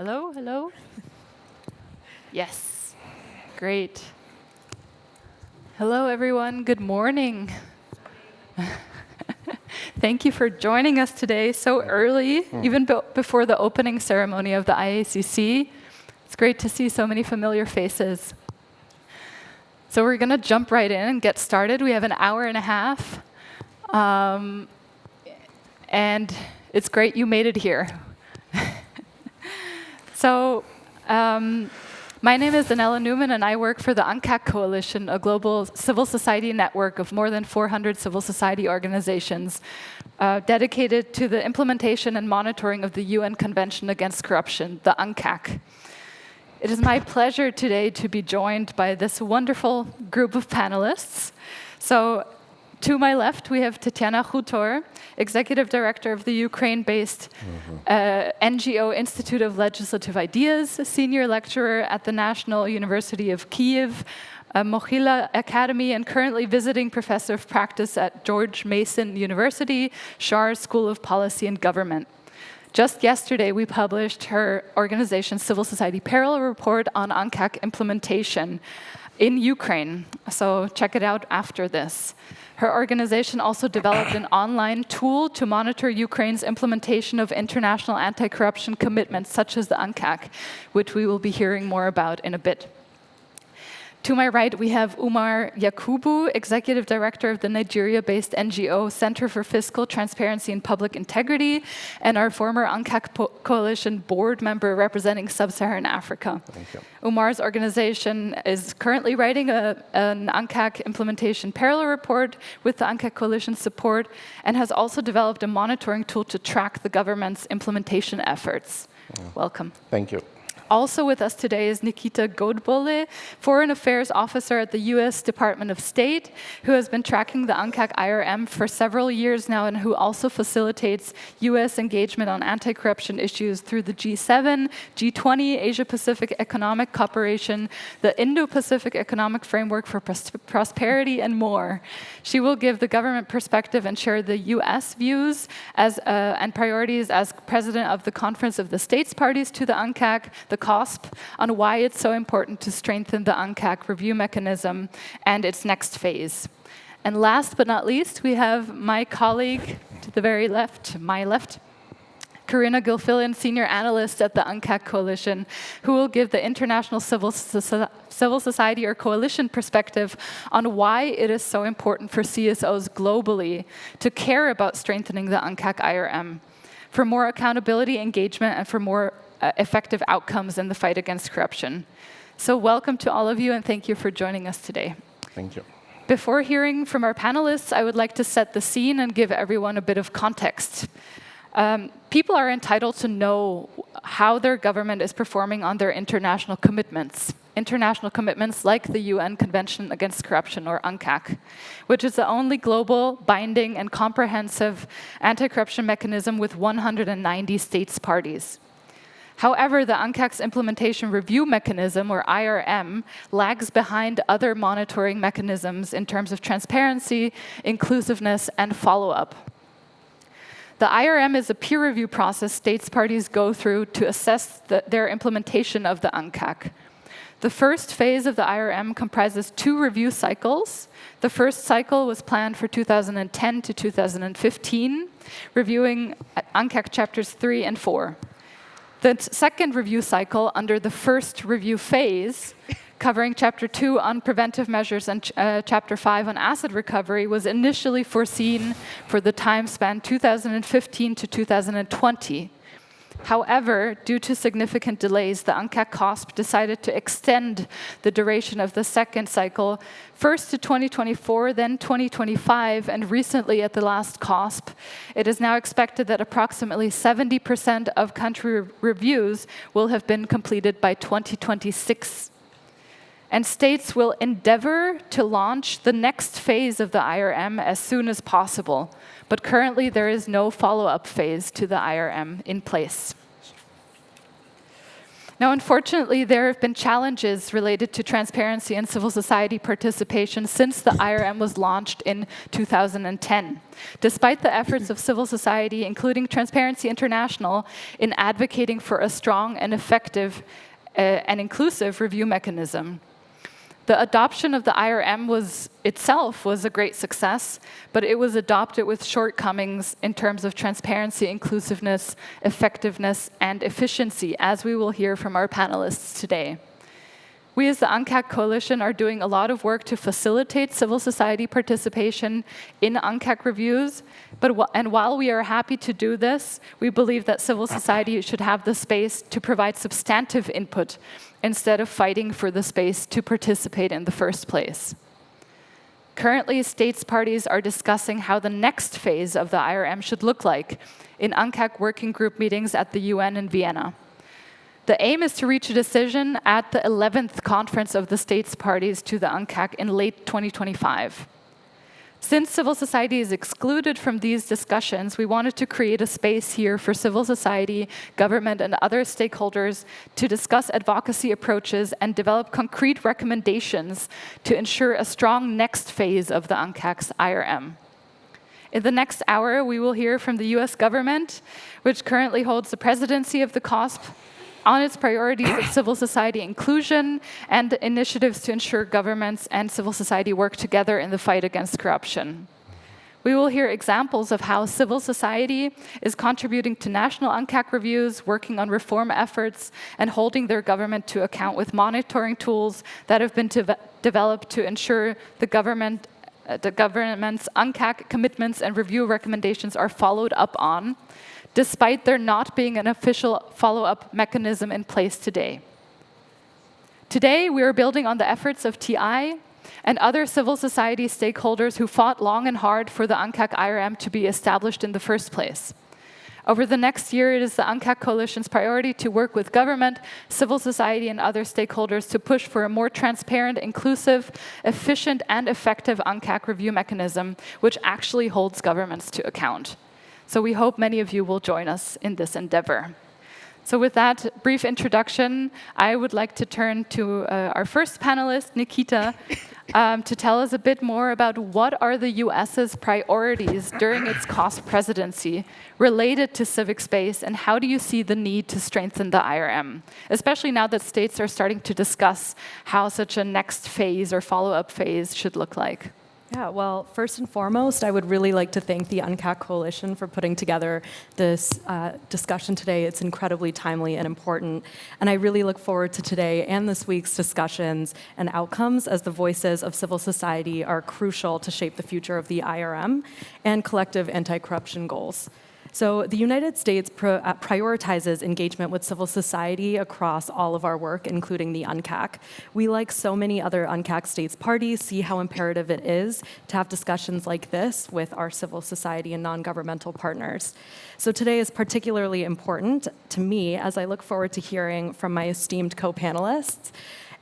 Hello, hello. Yes, great. Hello, everyone. Good morning. Thank you for joining us today so early, even before the opening ceremony of the IACC. It's great to see so many familiar faces. So we're going to jump right in and get started. We have an hour and a half. And it's great you made it here. So my name is Danella Newman, and I work for the UNCAC Coalition, a global civil society network of more than 400 civil society organizations dedicated to the implementation and monitoring of the UN Convention Against Corruption, the UNCAC. It is my pleasure today to be joined by this wonderful group of panelists. So, to my left, we have Tatiana Khutor, Executive Director of the Ukraine-based NGO Institute of Legislative Ideas, Senior Lecturer at the National University of Kyiv, Mohyla Academy, and currently visiting Professor of Practice at George Mason University, Schar School of Policy and Government. Just yesterday, we published her organization's Civil Society Parallel Report on UNCAC implementation in Ukraine, so check it out after this. Her organization also developed an online tool to monitor Ukraine's implementation of international anti-corruption commitments, such as the UNCAC, which we will be hearing more about in a bit. To my right, we have Umar Yakubu, Executive Director of the Nigeria-based NGO Center for Fiscal Transparency and Public Integrity, and our former UNCAC Coalition board member representing Sub-Saharan Africa. Thank you. Umar's organization is currently writing an UNCAC implementation parallel report with the UNCAC Coalition support, and has also developed a monitoring tool to track the government's implementation efforts. Welcome. Thank you. Also with us today is Nikita Godbole, Foreign Affairs Officer at the U.S. Department of State, who has been tracking the UNCAC IRM for several years now and who also facilitates U.S. engagement on anti-corruption issues through the G7, G20, Asia-Pacific Economic Cooperation, the Indo-Pacific Economic Framework for Prosperity, and more. She will give the government perspective and share the U.S. views and priorities as President of the Conference of the States Parties to the UNCAC, the COSP, on why it's so important to strengthen the UNCAC review mechanism and its next phase. And last but not least, we have my colleague to the very left, my left, Karina Gilfillan, Senior Analyst at the UNCAC Coalition, who will give the international civil society or coalition perspective on why it is so important for CSOs globally to care about strengthening the UNCAC IRM, for more accountability, engagement, and for more effective outcomes in the fight against corruption. So welcome to all of you, and thank you for joining us today. Thank you. Before hearing from our panelists, I would like to set the scene and give everyone a bit of context. People are entitled to know how their government is performing on their international commitments like the UN Convention Against Corruption, or UNCAC, which is the only global, binding, and comprehensive anti-corruption mechanism with 190 states parties. However, the UNCAC's implementation review mechanism, or IRM, lags behind other monitoring mechanisms in terms of transparency, inclusiveness, and follow-up. The IRM is a peer review process states parties go through to assess their implementation of the UNCAC. The first phase of the IRM comprises 2 review cycles. The first cycle was planned for 2010 to 2015, reviewing UNCAC chapters 3 and 4. The second review cycle, under the first review phase, covering Chapter 2 on preventive measures and Chapter 5 on asset recovery, was initially foreseen for the time span 2015 to 2020. However, due to significant delays, the UNCAC COSP decided to extend the duration of the second cycle, first to 2024, then 2025, and recently at the last COSP, it is now expected that approximately 70% of country reviews will have been completed by 2026. And states will endeavor to launch the next phase of the IRM as soon as possible. But currently, there is no follow-up phase to the IRM in place. Now, unfortunately, there have been challenges related to transparency and civil society participation since the IRM was launched in 2010. Despite the efforts of civil society, including Transparency International, in advocating for a strong and effective and inclusive review mechanism. The adoption of the IRM itself was a great success, but it was adopted with shortcomings in terms of transparency, inclusiveness, effectiveness, and efficiency, as we will hear from our panelists today. We as the UNCAC Coalition are doing a lot of work to facilitate civil society participation in UNCAC reviews, and while we are happy to do this, we believe that civil society should have the space to provide substantive input instead of fighting for the space to participate in the first place. Currently, states parties are discussing how the next phase of the IRM should look like in UNCAC working group meetings at the UN in Vienna. The aim is to reach a decision at the 11th conference of the states parties to the UNCAC in late 2025. Since civil society is excluded from these discussions, we wanted to create a space here for civil society, government, and other stakeholders to discuss advocacy approaches and develop concrete recommendations to ensure a strong next phase of the UNCAC's IRM. In the next hour, we will hear from the US government, which currently holds the presidency of the COSP, on its priorities of civil society inclusion and initiatives to ensure governments and civil society work together in the fight against corruption. We will hear examples of how civil society is contributing to national UNCAC reviews, working on reform efforts, and holding their government to account with monitoring tools that have been developed to ensure the government's UNCAC commitments and review recommendations are followed up on, despite there not being an official follow-up mechanism in place today. Today, we are building on the efforts of TI and other civil society stakeholders who fought long and hard for the UNCAC IRM to be established in the first place. Over the next year, it is the UNCAC Coalition's priority to work with government, civil society, and other stakeholders to push for a more transparent, inclusive, efficient, and effective UNCAC review mechanism, which actually holds governments to account. So we hope many of you will join us in this endeavor. So with that brief introduction, I would like to turn to our first panelist, Nikita, to tell us a bit more about what are the US's priorities during its COSP presidency related to civic space, and how do you see the need to strengthen the IRM, especially now that states are starting to discuss how such a next phase or follow-up phase should look like. Yeah, well, first and foremost, I would really like to thank the UNCAC Coalition for putting together this discussion today. It's incredibly timely and important, and I really look forward to today and this week's discussions and outcomes, as the voices of civil society are crucial to shape the future of the IRM and collective anti-corruption goals. So the United States prioritizes engagement with civil society across all of our work, including the UNCAC. We, like so many other UNCAC states parties, see how imperative it is to have discussions like this with our civil society and non-governmental partners. So today is particularly important to me as I look forward to hearing from my esteemed co-panelists.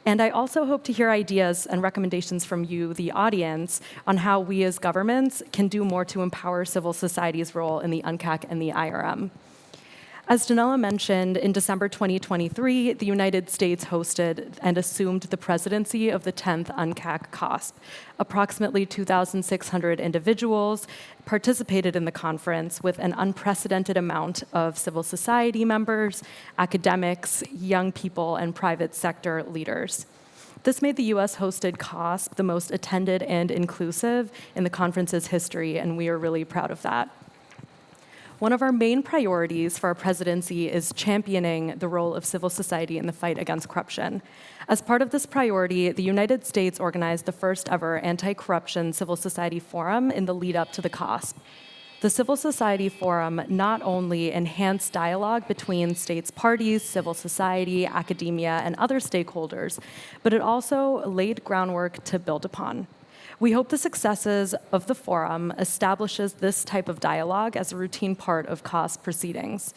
And I also hope to hear ideas and recommendations from you, the audience, on how we as governments can do more to empower civil society's role in the UNCAC and the IRM. As Danella mentioned, in December 2023, the United States hosted and assumed the presidency of the 10th UNCAC COSP. Approximately 2,600 individuals participated in the conference, with an unprecedented amount of civil society members, academics, young people, and private sector leaders. This made the US-hosted COSP the most attended and inclusive in the conference's history, and we are really proud of that. One of our main priorities for our presidency is championing the role of civil society in the fight against corruption. As part of this priority, the United States organized the first ever anti-corruption civil society forum in the lead up to the COSP. The Civil Society Forum not only enhanced dialogue between states parties, civil society, academia, and other stakeholders, but it also laid groundwork to build upon. We hope the successes of the forum establishes this type of dialogue as a routine part of COSP proceedings.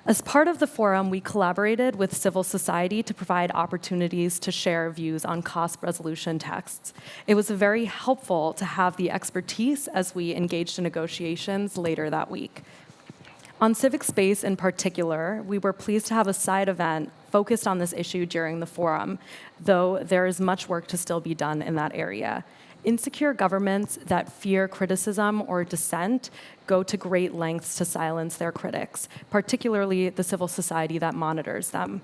As part of the forum, we collaborated with civil society to provide opportunities to share views on COSP resolution texts. It was very helpful to have the expertise as we engaged in negotiations later that week. On civic space in particular, we were pleased to have a side event focused on this issue during the forum, though there is much work to still be done in that area. Insecure governments that fear criticism or dissent go to great lengths to silence their critics, particularly the civil society that monitors them.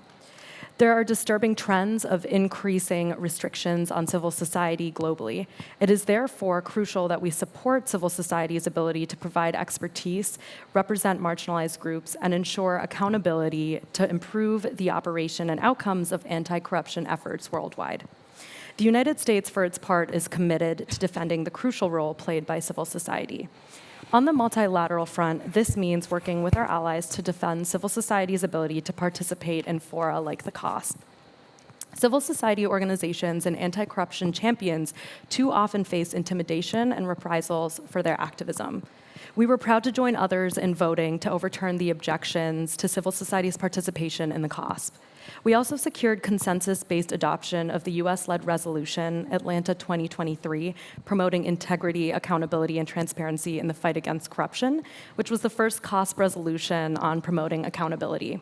There are disturbing trends of increasing restrictions on civil society globally. It is therefore crucial that we support civil society's ability to provide expertise, represent marginalized groups, and ensure accountability to improve the operation and outcomes of anti-corruption efforts worldwide. The United States, for its part, is committed to defending the crucial role played by civil society. On the multilateral front, this means working with our allies to defend civil society's ability to participate in fora like the COSP. Civil society organizations and anti-corruption champions too often face intimidation and reprisals for their activism. We were proud to join others in voting to overturn the objections to civil society's participation in the COSP. We also secured consensus-based adoption of the US-led resolution, Atlanta 2023, promoting integrity, accountability, and transparency in the fight against corruption, which was the first COSP resolution on promoting accountability.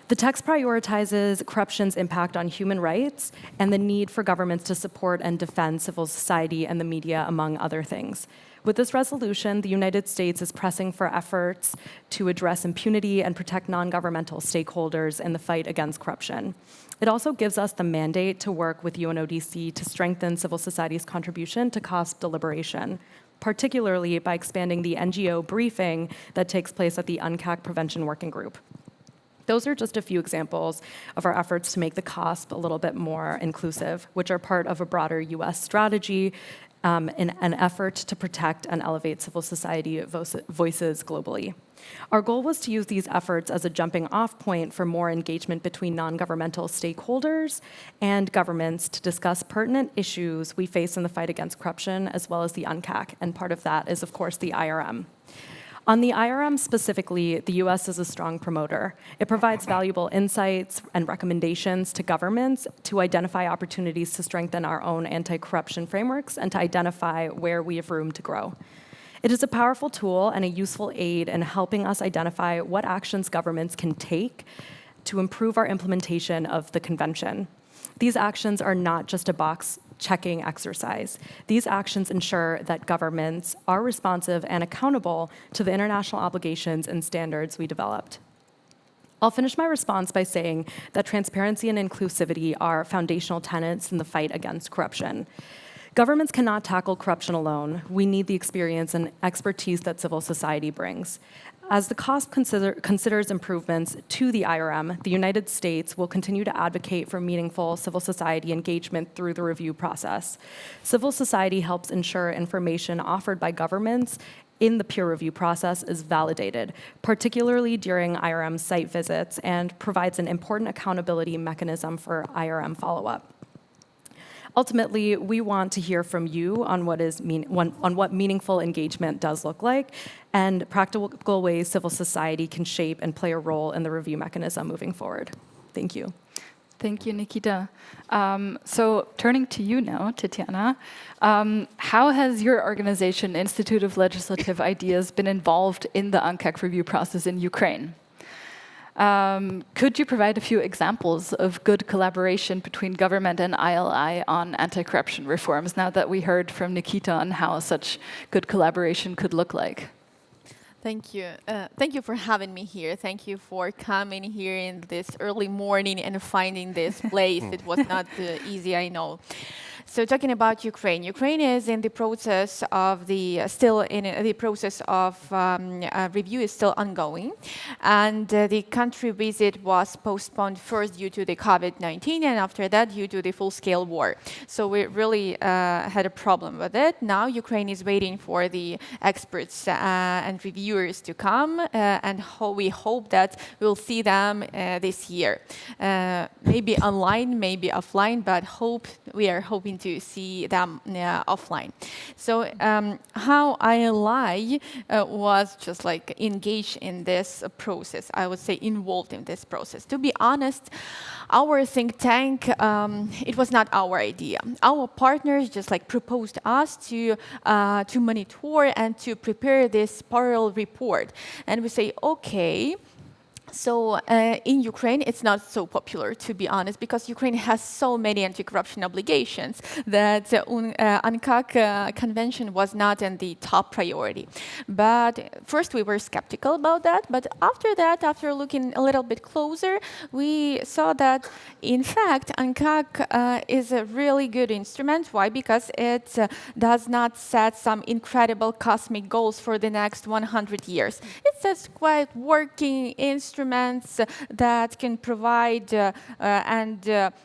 The text prioritizes corruption's impact on human rights and the need for governments to support and defend civil society and the media, among other things. With this resolution, the United States is pressing for efforts to address impunity and protect non-governmental stakeholders in the fight against corruption. It also gives us the mandate to work with UNODC to strengthen civil society's contribution to COSP deliberation, particularly by expanding the NGO briefing that takes place at the UNCAC Prevention Working Group. Those are just a few examples of our efforts to make the COSP a little bit more inclusive, which are part of a broader US strategy in an effort to protect and elevate civil society voices globally. Our goal was to use these efforts as a jumping-off point for more engagement between non-governmental stakeholders and governments to discuss pertinent issues we face in the fight against corruption, as well as the UNCAC, and part of that is, of course, the IRM. On the IRM specifically, the US is a strong promoter. It provides valuable insights and recommendations to governments to identify opportunities to strengthen our own anti-corruption frameworks and to identify where we have room to grow. It is a powerful tool and a useful aid in helping us identify what actions governments can take to improve our implementation of the convention. These actions are not just a box-checking exercise. These actions ensure that governments are responsive and accountable to the international obligations and standards we developed. I'll finish my response by saying that transparency and inclusivity are foundational tenets in the fight against corruption. Governments cannot tackle corruption alone. We need the experience and expertise that civil society brings. As the COSP considers improvements to the IRM, the United States will continue to advocate for meaningful civil society engagement through the review process. Civil society helps ensure information offered by governments in the peer review process is validated, particularly during IRM site visits, and provides an important accountability mechanism for IRM follow-up. Ultimately, we want to hear from you on what meaningful engagement does look like and practical ways civil society can shape and play a role in the review mechanism moving forward. Thank you. Thank you, Nikita. So turning to you now, Tatiana, how has your organization, Institute of Legislative Ideas, been involved in the UNCAC review process in Ukraine? Could you provide a few examples of good collaboration between government and ILI on anti-corruption reforms, now that we heard from Nikita on how such good collaboration could look like? Thank you. Thank you for having me here. Thank you for coming here in this early morning and finding this place. It was not easy, I know. So talking about Ukraine, Ukraine is in the process of review is still ongoing, and the country visit was postponed first due to the COVID-19, and after that due to the full-scale war. So we really had a problem with it. Now Ukraine is waiting for the experts and reviewers to come, and we hope that we'll see them this year. Maybe online, maybe offline, but we are hoping hoping to see them offline. So how ILI was just like engaged in this process, I would say involved in this process. To be honest, our think tank, it was not our idea. Our partners just like proposed us to monitor and to prepare this parallel report. And we say, okay. So in Ukraine, it's not so popular, to be honest, because Ukraine has so many anti-corruption obligations that UNCAC convention was not in the top priority. But first we were skeptical about that, but after that, after looking a little bit closer, we saw that, in fact, UNCAC is a really good instrument. Why? Because it does not set some incredible cosmic goals for the next 100 years. It sets quite working instruments that can provide,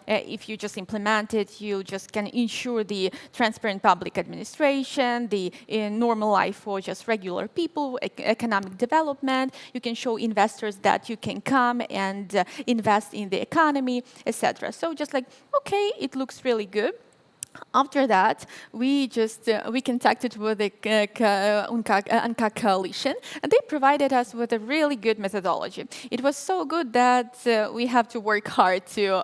if you just implement it, you just can ensure the transparent public administration, the normal life for just regular people, economic development. You can show investors that you can come and invest in the economy, etc. So just like, okay, it looks really good. After that, we contacted with the UNCAC coalition, and they provided us with a really good methodology. It was so good that we have to work hard to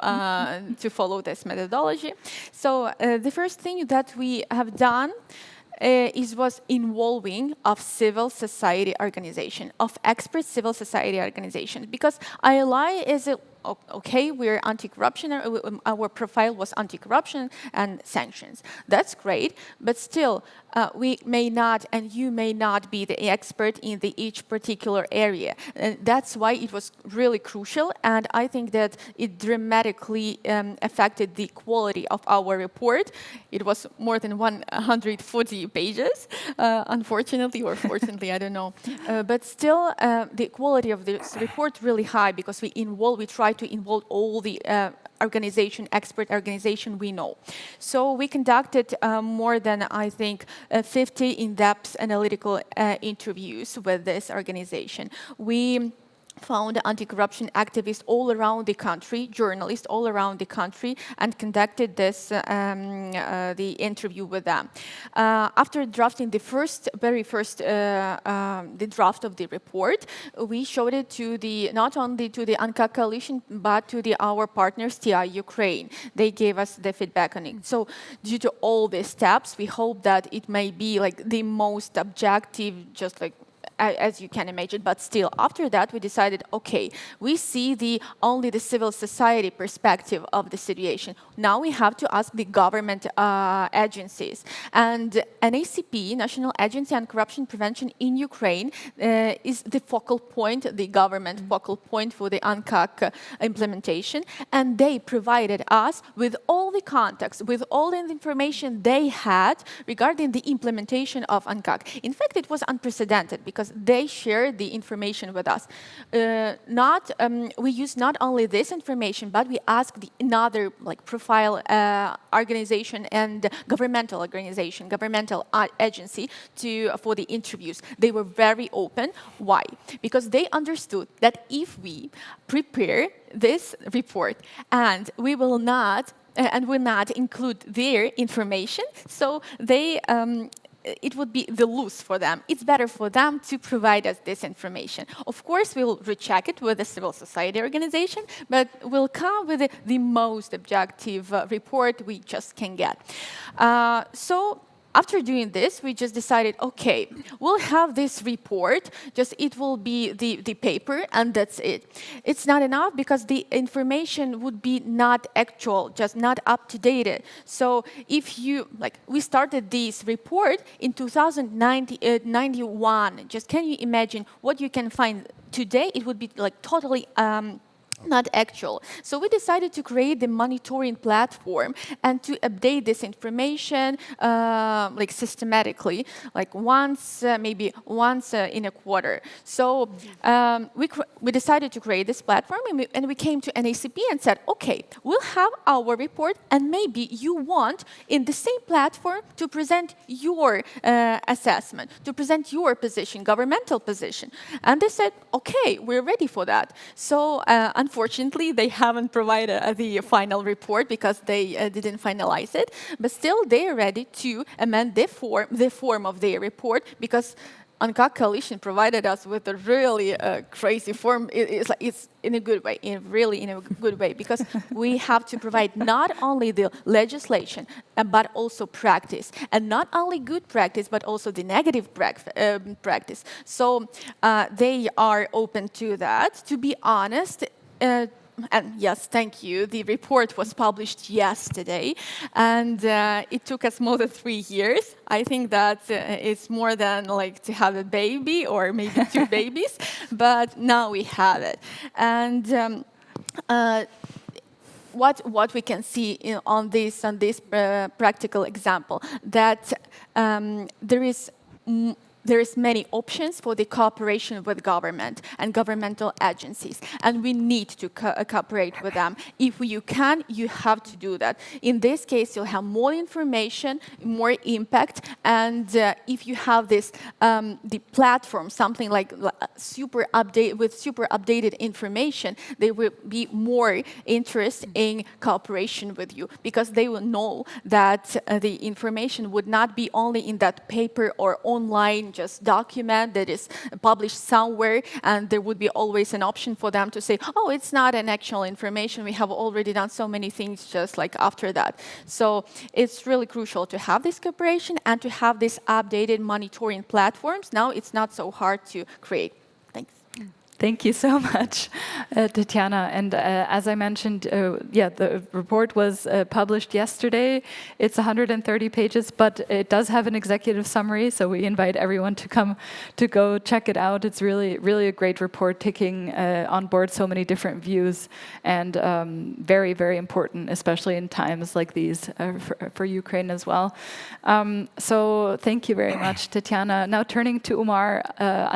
follow this methodology. So the first thing that we have done was involving of civil society organization, of expert civil society organizations, because ILI is okay, we're anti-corruption, our profile was anti-corruption and sanctions. That's great, but still, we may not, and you may not be the expert in each particular area. And that's why it was really crucial, and I think that it dramatically affected the quality of our report. It was more than 140 pages, unfortunately, or fortunately, I don't know. But still, the quality of this report really high, because we try to involve all the expert organization we know. So we conducted more than, I think, 50 in-depth analytical interviews with this organization. We found anti-corruption activists all around the country, journalists all around the country, and conducted the interview with them. After drafting the very first the draft of the report, we showed it to not only to the UNCAC coalition, but to our partners, TI Ukraine. They gave us the feedback on it. So due to all these steps, we hope that it may be like the most objective, just like as you can imagine, but still, after that, we decided, okay, we see only the civil society perspective of the situation. Now we have to ask the government agencies. And NACP, National Agency on Corruption Prevention in Ukraine, is the focal point, the government focal point for the UNCAC implementation. And they provided us with all the context, with all the information they had regarding the implementation of UNCAC. In fact, it was unprecedented, because they shared the information with us. We use not only this information, but we asked another profile organization and governmental agency for the interviews. They were very open. Why? Because they understood that if we prepare this report and we will not include their information, so it would be the loss for them. It's better for them to provide us this information. Of course, we'll recheck it with a civil society organization, but we'll come with the most objective report we just can get. So after doing this, we just decided, okay, we'll have this report, just it will be the paper, and that's it. It's not enough, because the information would be not actual, just not up to date. So if we started this report in 1991, just can you imagine what you can find today? It would be totally not actual. So we decided to create the monitoring platform and to update this information systematically, maybe once in a quarter. So we decided to create this platform, and we came to NACP and said, okay, we'll have our report, and maybe you want in the same platform to present your assessment, to present your position, governmental position. And they said, okay, we're ready for that. So Unfortunately, they haven't provided the final report because they didn't finalize it. But still, they are ready to amend the form of their report because UNCAC coalition provided us with a really crazy form. It's in a good way, really in a good way, because we have to provide not only the legislation, but also practice. And not only good practice, but also the negative practice. So they are open to that. To be honest, and yes, thank you. The report was published yesterday, and it took us more than 3 years. I think that it's more than like to have a baby or maybe 2 babies, but now we have it. And what we can see on this practical example, that there is many options for the cooperation with government and governmental agencies, and we need to cooperate with them. If you can, you have to do that. In this case, you'll have more information, more impact, and if you have this, the platform, something like super updated information, there will be more interest in cooperation with you, because they will know that the information would not be only in that paper or online just document that is published somewhere, and there would be always an option for them to say, oh, it's not an actual information, we have already done so many things just like after that. So it's really crucial to have this cooperation and to have these updated monitoring platforms. Now it's not so hard to create. Thanks. Thank you so much, Tatiana. And as I mentioned, the report was published yesterday. It's 130 pages, but it does have an executive summary, so we invite everyone to come to go check it out. It's really, really a great report, taking on board so many different views, and very, very important, especially in times like these for Ukraine as well. So thank you very much, Tatiana. Now turning to Umar,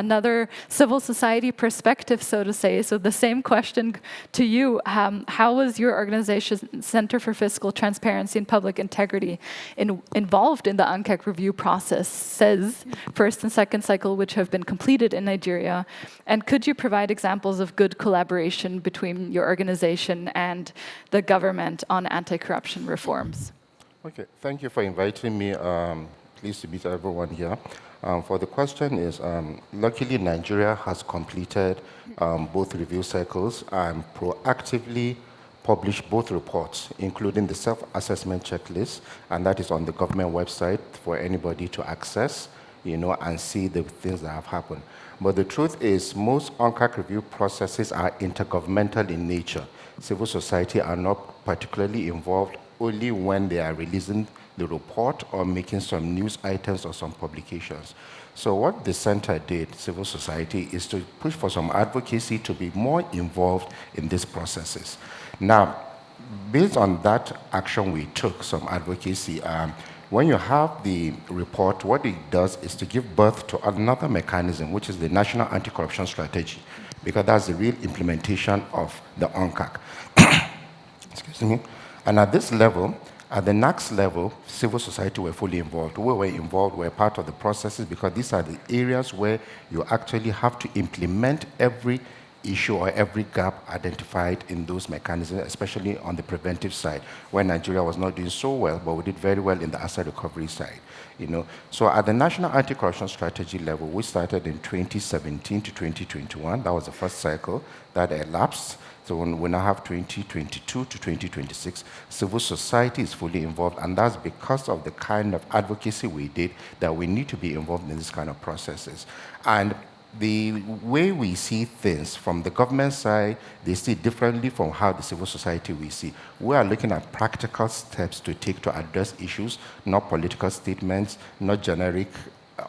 another civil society perspective, so to say. So the same question to you. How was your organization, Center for Fiscal Transparency and Public Integrity, involved in the UNCAC review process, says first and second cycle, which have been completed in Nigeria? And could you provide examples of good collaboration between your organization and the government on anti-corruption reforms? Okay, thank you for inviting me. Pleased to meet everyone here. For the question is, luckily Nigeria has completed both review cycles and proactively published both reports, including the self-assessment checklist, and that is on the government website for anybody to access, and see the things that have happened. But the truth is, most UNCAC review processes are intergovernmental in nature. Civil society are not particularly involved only when they are releasing the report or making some news items or some publications. So what the center did, civil society, is to push for some advocacy to be more involved in these processes. Now, based on that action we took, some advocacy, when you have the report, what it does is to give birth to another mechanism, which is the National Anti-Corruption Strategy, because that's the real implementation of the UNCAC. Excuse me. And at this level, at the next level, civil society were fully involved. We were involved, we're part of the processes, because these are the areas where you actually have to implement every issue or every gap identified in those mechanisms, especially on the preventive side, where Nigeria was not doing so well, but we did very well in the asset recovery side. So at the National Anti-Corruption Strategy level, we started in 2017 to 2021. That was the first cycle that elapsed. So we now have 2022 to 2026. Civil society is fully involved, and that's because of the kind of advocacy we did, that we need to be involved in this kind of processes. And the way we see things from the government side, they see differently from how the civil society we see. We are looking at practical steps to take to address issues, not political statements, not generic,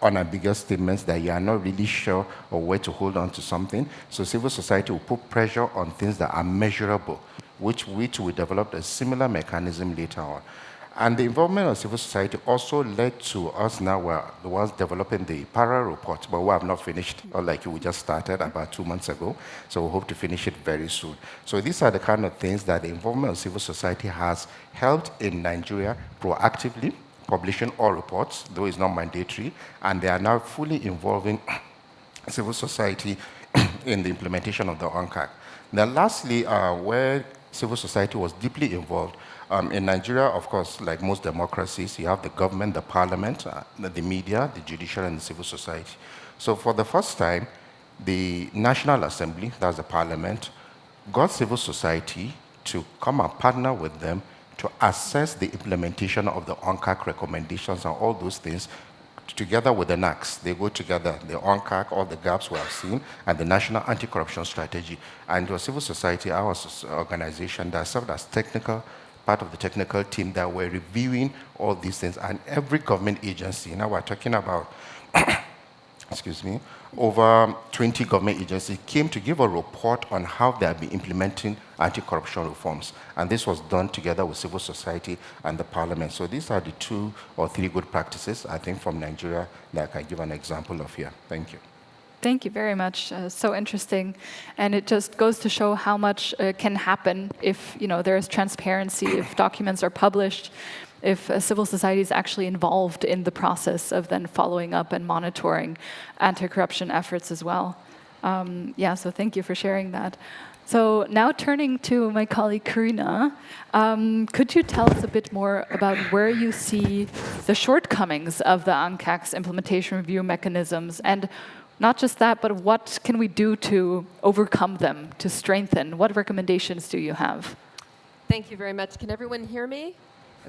unambiguous statements that you are not really sure or where to hold on to something. So civil society will put pressure on things that are measurable, which we developed a similar mechanism later on. And the involvement of civil society also led to us now, we're the ones developing the para report, but we have not finished, or like we just started about 2 months ago, so we hope to finish it very soon. So these are the kind of things that the involvement of civil society has helped in Nigeria proactively, publishing all reports, though it's not mandatory, and they are now fully involving civil society in the implementation of the UNCAC. Then lastly, where civil society was deeply involved, in Nigeria, of course, like most democracies, you have the government, the parliament, the media, the judiciary, and the civil society. So for the first time, the National Assembly, that's the parliament, got civil society to come and partner with them to assess the implementation of the UNCAC recommendations and all those things together with the NACs. They go together, the UNCAC, all the gaps we have seen, and the National Anti-Corruption Strategy. And the civil society, our organization, that served as part of the technical team that were reviewing all these things. And every government agency, now we're talking about excuse me, over 20 government agencies came to give a report on how they have been implementing anti-corruption reforms. And this was done together with civil society and the parliament. So these are the 2 or 3 good practices, I think, from Nigeria that I can give an example of here. Thank you. Thank you very much. So interesting, and it just goes to show how much can happen if there is transparency, if documents are published, if civil society is actually involved in the process of then following up and monitoring anti-corruption efforts as well. So thank you for sharing that. So now turning to my colleague Karina, could you tell us a bit more about where you see the shortcomings of the UNCAC's implementation review mechanisms, and not just that, but what can we do to overcome them, to strengthen? What recommendations do you have? Thank you very much. Can everyone hear me?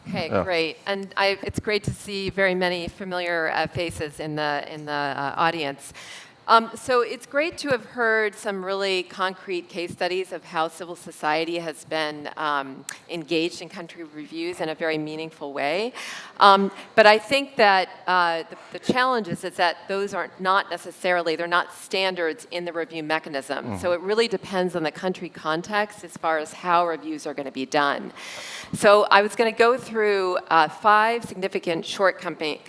Okay, great. And it's great to see very many familiar faces in the audience. So it's great to have heard some really concrete case studies of how civil society has been engaged in country reviews in a very meaningful way. But I think that the challenge is that those are not necessarily, they're not standards in the review mechanism. So it really depends on the country context as far as how reviews are going to be done. So I was going to go through 5 significant shortcomings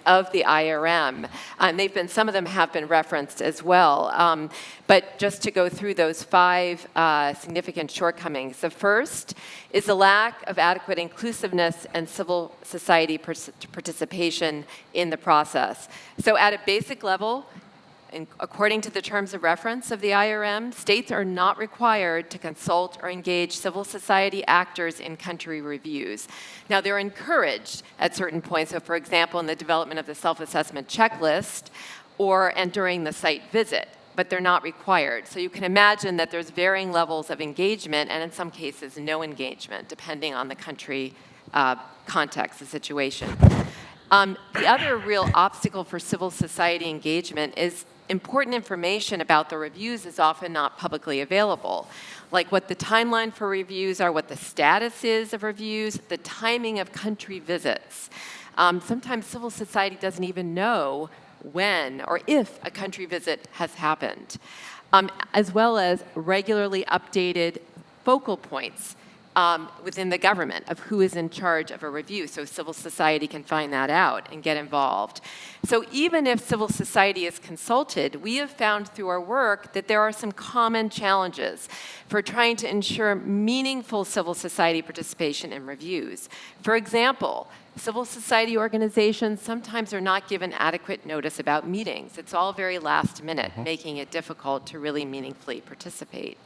of the IRM. And some of them have been referenced as well. But just to go through those 5 significant shortcomings. The first is the lack of adequate inclusiveness and civil society participation in the process. So at a basic level, according to the terms of reference of the IRM, states are not required to consult or engage civil society actors in country reviews. Now, they're encouraged at certain points. So, for example, in the development of the self-assessment checklist and during the site visit, but they're not required. So you can imagine that there's varying levels of engagement, and in some cases, no engagement, depending on the country context, the situation. The other real obstacle for civil society engagement is important information about the reviews is often not publicly available, like what the timeline for reviews are, what the status is of reviews, the timing of country visits. Sometimes civil society doesn't even know when or if a country visit has happened, as well as regularly updated focal points within the government of who is in charge of a review, so civil society can find that out and get involved. So even if civil society is consulted, we have found through our work that there are some common challenges for trying to ensure meaningful civil society participation in reviews. For example, civil society organizations sometimes are not given adequate notice about meetings. It's all very last minute, making it difficult to really meaningfully participate.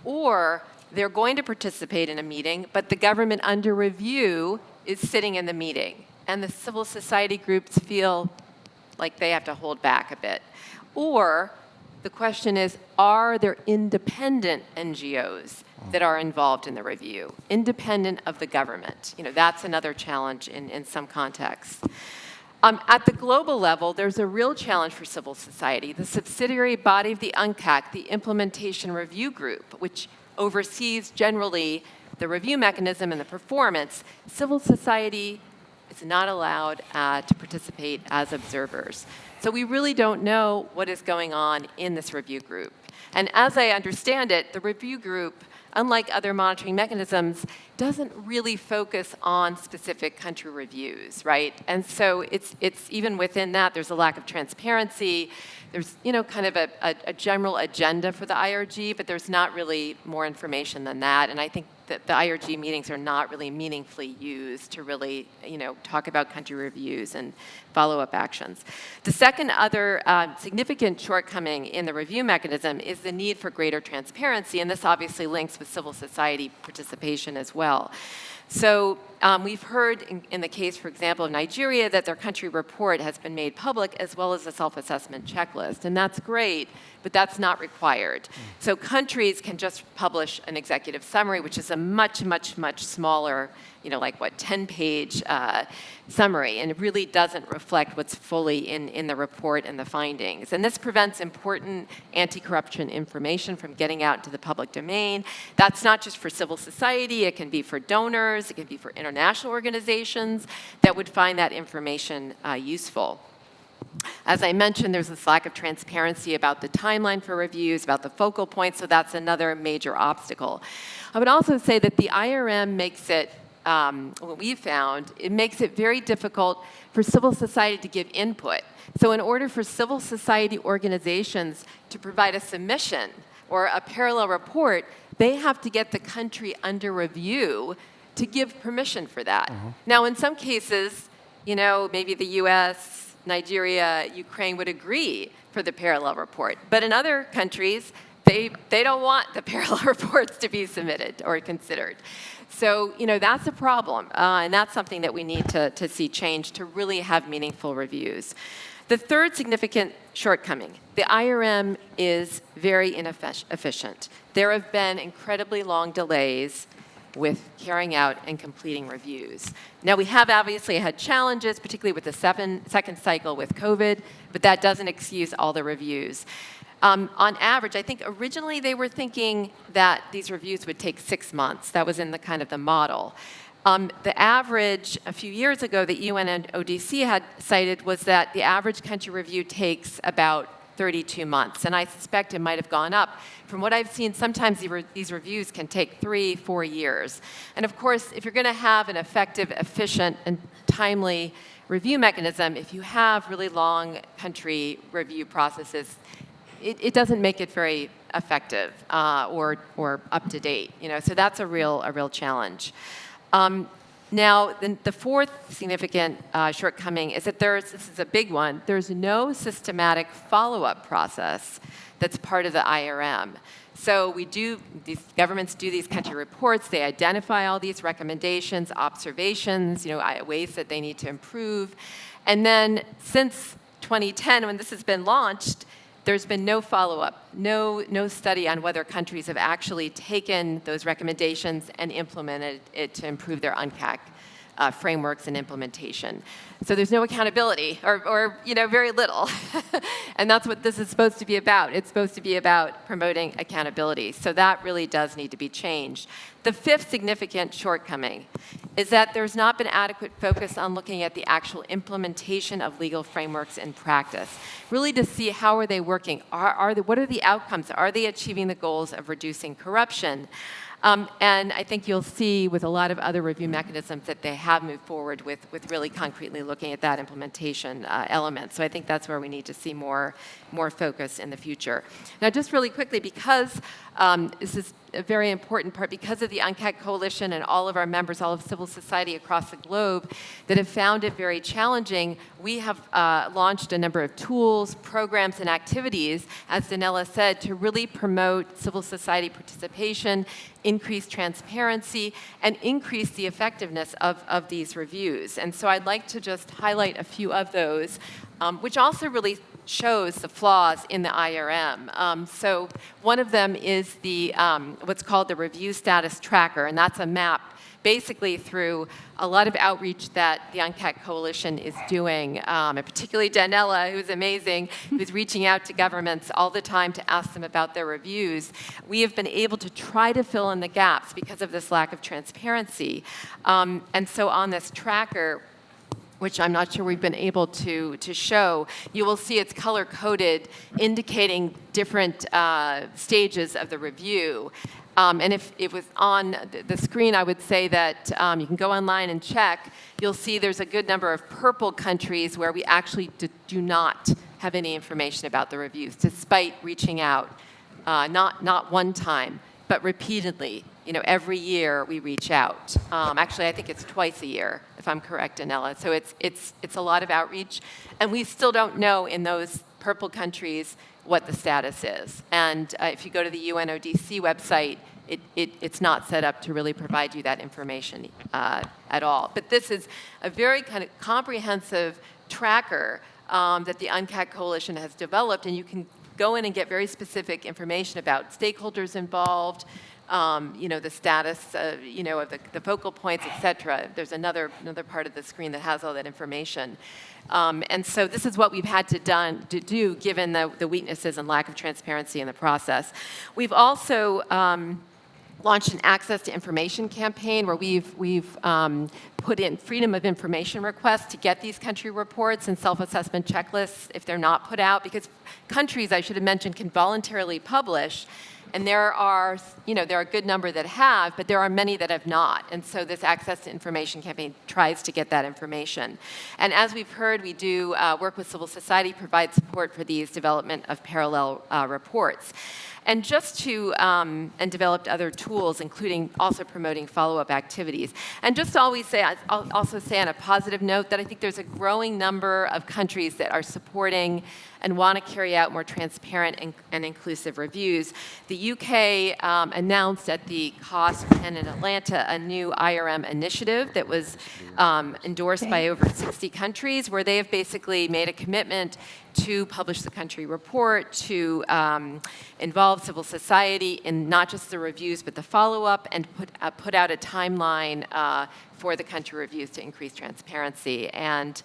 Or they're going to participate in a meeting, but the government under review is sitting in the meeting, and the civil society groups feel like they have to hold back a bit. Or the question is, are there independent NGOs that are involved in the review, independent of the government? That's another challenge in some contexts. At the global level, there's a real challenge for civil society. The subsidiary body of the UNCAC, the Implementation Review Group, which oversees generally the review mechanism and the performance, civil society is not allowed to participate as observers. So we really don't know what is going on in this review group. And as I understand it, the review group, unlike other monitoring mechanisms, doesn't really focus on specific country reviews, right? And so it's even within that, there's a lack of transparency, there's kind of a general agenda for the IRG, but there's not really more information than that. And I think that the IRG meetings are not really meaningfully used to really talk about country reviews and follow-up actions. The second other significant shortcoming in the review mechanism is the need for greater transparency, and this obviously links with civil society participation as well. So we've heard in the case, for example, of Nigeria, that their country report has been made public as well as a self-assessment checklist. And that's great, but that's not required. So countries can just publish an executive summary, which is a much, much, much smaller, 10-page summary, and it really doesn't reflect what's fully in the report and the findings. And this prevents important anti-corruption information from getting out into the public domain. That's not just for civil society, it can be for donors, it can be for international organizations that would find that information useful. As I mentioned, there's this lack of transparency about the timeline for reviews, about the focal points, so that's another major obstacle. I would also say that the IRM makes it what we found, it makes it very difficult for civil society to give input. So in order for civil society organizations to provide a submission or a parallel report, they have to get the country under review to give permission for that. Now, in some cases, maybe the US, Nigeria, Ukraine would agree for the parallel report. But in other countries, they don't want the parallel reports to be submitted or considered. So, that's a problem, and that's something that we need to see change to really have meaningful reviews. The third significant shortcoming, the IRM is very inefficient. There have been incredibly long delays with carrying out and completing reviews. Now, we have obviously had challenges, particularly with the second cycle with COVID, but that doesn't excuse all the reviews. On average, I think originally they were thinking that these reviews would take 6 months. That was in the kind of the model. The average, a few years ago, that UN and ODC had cited was that the average country review takes about 32 months. And I suspect it might have gone up. From what I've seen, sometimes these reviews can take 3-4 years. And of course, if you're going to have an effective, efficient, and timely review mechanism, if you have really long country review processes, it doesn't make it very effective or up to date. So that's a real challenge. Now, the fourth significant shortcoming is that this is a big one, there's no systematic follow-up process that's part of the IRM. So these governments do these country reports, they identify all these recommendations, observations, ways that they need to improve. And then since 2010, when this has been launched, there's been no follow-up, no study on whether countries have actually taken those recommendations and implemented it to improve their UNCAC frameworks and implementation. So there's no accountability, or very little. And that's what this is supposed to be about. It's supposed to be about promoting accountability. So that really does need to be changed. The fifth significant shortcoming is that there's not been adequate focus on looking at the actual implementation of legal frameworks in practice, really to see how are they working, what are the outcomes, are they achieving the goals of reducing corruption? And I think you'll see with a lot of other review mechanisms that they have moved forward with really concretely looking at that implementation element. So I think that's where we need to see more focus in the future. Now, just really quickly, because this is a very important part, because of the UNCAC Coalition and all of our members, all of civil society across the globe that have found it very challenging, we have launched a number of tools, programs, and activities, as Danella said, to really promote civil society participation, increase transparency, and increase the effectiveness of these reviews. And so I'd like to just highlight a few of those, which also really shows the flaws in the IRM. So one of them is the what's called the Review Status Tracker, and that's a map basically through a lot of outreach that the UNCAC Coalition is doing, and particularly Danella, who's amazing, who's reaching out to governments all the time to ask them about their reviews. We have been able to try to fill in the gaps because of this lack of transparency. And so on this tracker, which I'm not sure we've been able to show, you will see it's color-coded, indicating different stages of the review. And if it was on the screen, I would say that you can go online and check. You'll see there's a good number of purple countries where we actually do not have any information about the reviews, despite reaching out, not one time, but repeatedly. Every year we reach out. Actually, I think it's twice a year, if I'm correct, Anela. So it's a lot of outreach, and we still don't know in those purple countries what the status is. And if you go to the UNODC website, it's not set up to really provide you that information at all. But this is a very kind of comprehensive tracker that the UNCAC Coalition has developed, and you can go in and get very specific information about stakeholders involved, the status, of the focal points, et cetera. There's another part of the screen that has all that information. And so this is what we've had to do given the weaknesses and lack of transparency in the process. We've also launched an access to information campaign where we've put in freedom of information requests to get these country reports and self-assessment checklists if they're not put out, because countries, I should have mentioned, can voluntarily publish. And there are a good number that have, but there are many that have not. And so this access to information campaign tries to get that information. And as we've heard, we do work with civil society, provide support for these development of parallel reports. And and developed other tools, including also promoting follow-up activities. And just to always say, I'll also say on a positive note that I think there's a growing number of countries that are supporting and want to carry out more transparent and inclusive reviews. The UK announced at the COSP in Atlanta a new IRM initiative that was endorsed by over 60 countries, where they have basically made a commitment to publish the country report, to involve civil society in not just the reviews but the follow-up, and put out a timeline for the country reviews to increase transparency. And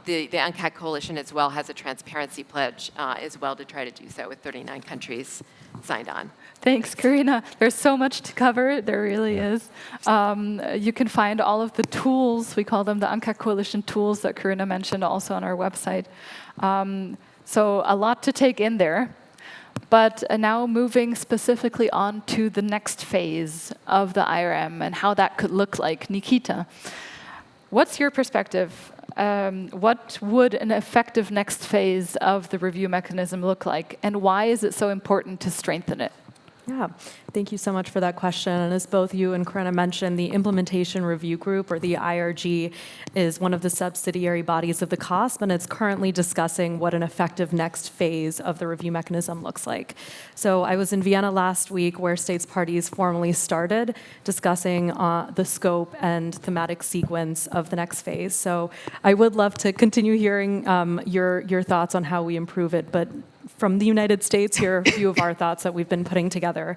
the UNCAC Coalition as well has a transparency pledge as well to try to do so, with 39 countries signed on. Thanks, Karina. There's so much to cover. There really is. You can find all of the tools, we call them the UNCAC Coalition tools that Karina mentioned, also on our website. So a lot to take in there. But now moving specifically on to the next phase of the IRM and how that could look like. Nikita, what's your perspective? What would an effective next phase of the review mechanism look like, and why is it so important to strengthen it? Yeah, thank you so much for that question. And as both you and Karina mentioned, the Implementation Review Group, or the IRG, is one of the subsidiary bodies of the COSP, and it's currently discussing what an effective next phase of the review mechanism looks like. So I was in Vienna last week, where states parties formally started discussing the scope and thematic sequence of the next phase. So I would love to continue hearing your thoughts on how we improve it, but from the United States, here are a few of our thoughts that we've been putting together.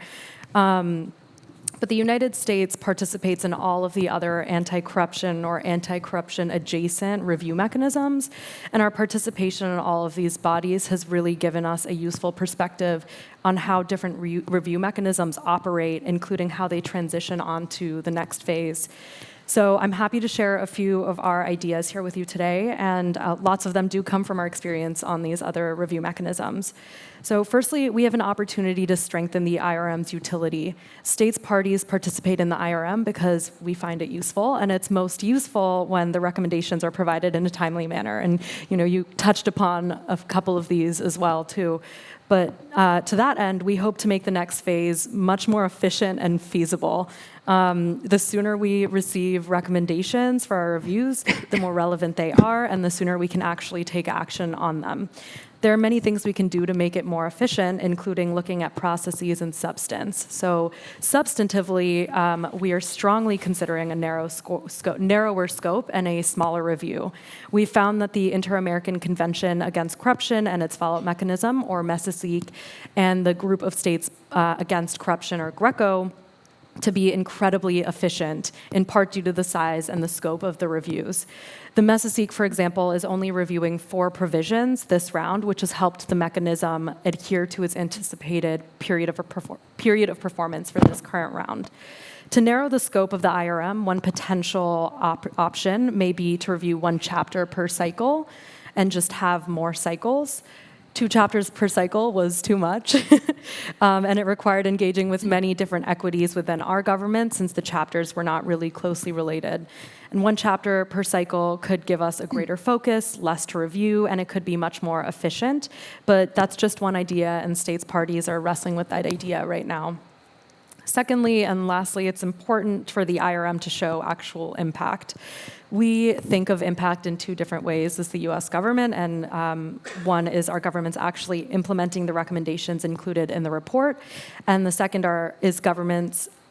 But the United States participates in all of the other anti-corruption or anti-corruption adjacent review mechanisms, and our participation in all of these bodies has really given us a useful perspective on how different review mechanisms operate, including how they transition onto the next phase. So I'm happy to share a few of our ideas here with you today, and lots of them do come from our experience on these other review mechanisms. So firstly, we have an opportunity to strengthen the IRM's utility. States parties participate in the IRM because we find it useful, and it's most useful when the recommendations are provided in a timely manner. And you touched upon a couple of these as well too. But to that end, we hope to make the next phase much more efficient and feasible. The sooner we receive recommendations for our reviews, the more relevant they are, and the sooner we can actually take action on them. There are many things we can do to make it more efficient, including looking at processes and substance. So substantively, we are strongly considering a narrower scope and a smaller review. We found that the Inter-American Convention Against Corruption and its follow-up mechanism, or MESASEC, and the Group of States Against Corruption, or GRECO, to be incredibly efficient, in part due to the size and the scope of the reviews. The MESASEC, for example, is only reviewing 4 provisions this round, which has helped the mechanism adhere to its anticipated period of performance for this current round. To narrow the scope of the IRM, one potential option may be to review 1 chapter per cycle and just have more cycles. 2 chapters per cycle was too much, and it required engaging with many different equities within our government since the chapters were not really closely related. And 1 chapter per cycle could give us a greater focus, less to review, and it could be much more efficient. But that's just one idea, and states parties are wrestling with that idea right now. Secondly, and lastly, it's important for the IRM to show actual impact. We think of impact in 2 different ways as the US government, and one is our government's actually implementing the recommendations included in the report, and the second is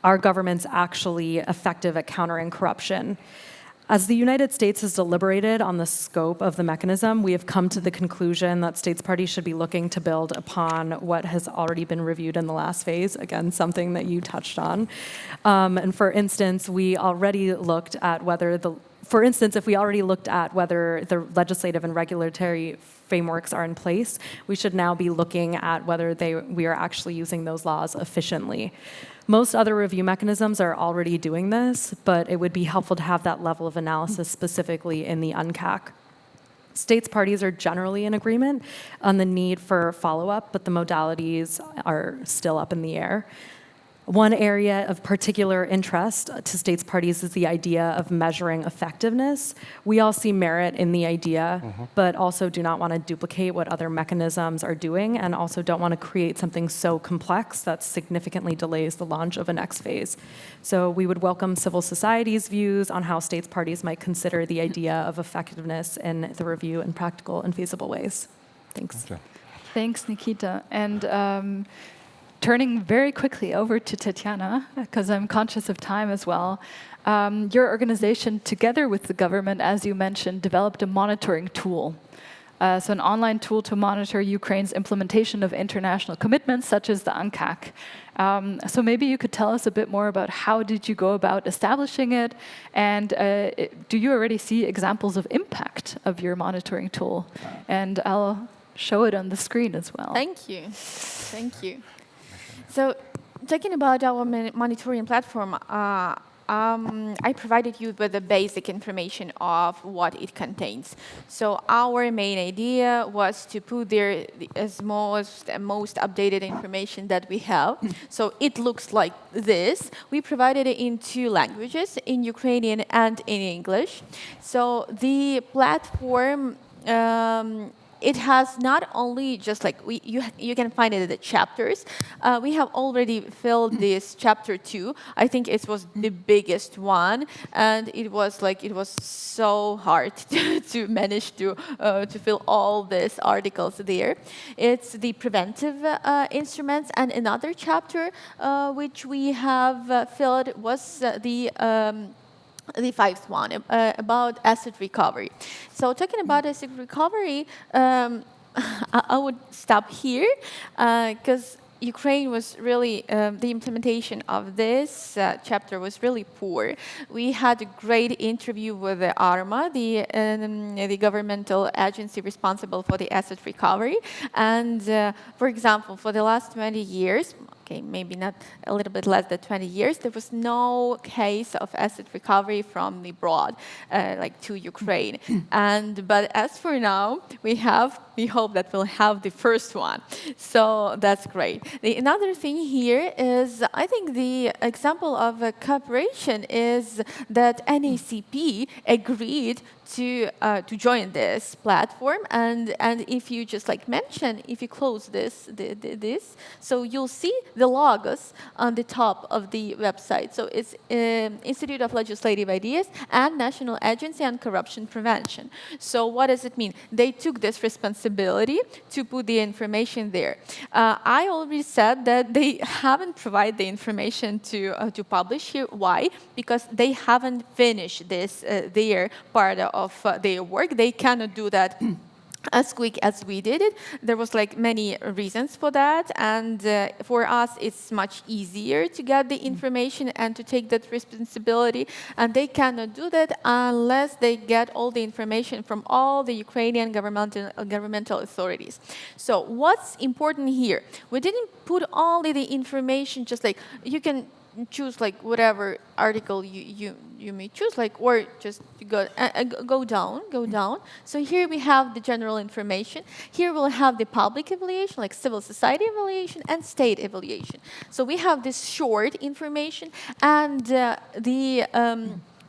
our government's actually effective at countering corruption. As the United States has deliberated on the scope of the mechanism, we have come to the conclusion that states parties should be looking to build upon what has already been reviewed in the last phase, again, something that you touched on. And for instance, if we already looked at whether the legislative and regulatory frameworks are in place, we should now be looking at whether we are actually using those laws efficiently. Most other review mechanisms are already doing this, but it would be helpful to have that level of analysis specifically in the UNCAC. States parties are generally in agreement on the need for follow-up, but the modalities are still up in the air. One area of particular interest to states parties is the idea of measuring effectiveness. We all see merit in the idea, but also do not want to duplicate what other mechanisms are doing, and also don't want to create something so complex that significantly delays the launch of a next phase. So we would welcome civil society's views on how states parties might consider the idea of effectiveness in the review in practical and feasible ways. Thanks. Okay. Thanks, Nikita. And turning very quickly over to Tatiana, because I'm conscious of time as well. Your organization, together with the government, as you mentioned, developed a monitoring tool. So an online tool to monitor Ukraine's implementation of international commitments, such as the UNCAC. So maybe you could tell us a bit more about how did you go about establishing it, and do you already see examples of impact of your monitoring tool? And I'll show it on the screen as well. Thank you. Thank you. So, talking about our monitoring platform, I provided you with the basic information of what it contains. So, our main idea was to put there the most updated information that we have. So, it looks like this. We provided it in 2 languages, in Ukrainian and in English. So, the platform it has not only just like you can find it in the chapters. We have already filled this chapter 2. I think it was the biggest one, and it was so hard to manage to fill all these articles there. It's the preventive instruments, and another chapter which we have filled was the 5th one, about asset recovery. So talking about asset recovery, I would stop here because Ukraine was really, the implementation of this chapter was really poor. We had a great interview with the ARMA, the governmental agency responsible for the asset recovery. And for example, for the last 20 years, okay, maybe not a little bit less than 20 years, there was no case of asset recovery from abroad, to Ukraine. But as for now, we hope that we'll have the first one. So that's great. Another thing here is, I think the example of a cooperation is that NACP agreed to join this platform, and if you just mention, if you close this, so you'll see the logos on the top of the website. So it's Institute of Legislative Ideas and National Agency on Corruption Prevention. So what does it mean? They took this responsibility to put the information there. I already said that they haven't provided the information to publish here. Why? Because they haven't finished this their part of their work. They cannot do that as quick as we did it. There was many reasons for that, and for us it's much easier to get the information and to take that responsibility, and they cannot do that unless they get all the information from all the Ukrainian governmental authorities. So what's important here? We didn't put only the information, just you can choose like whatever article you may choose, like, or just go down. So here we have the general information. Here we'll have the public evaluation, like civil society evaluation and state evaluation. So we have this short information and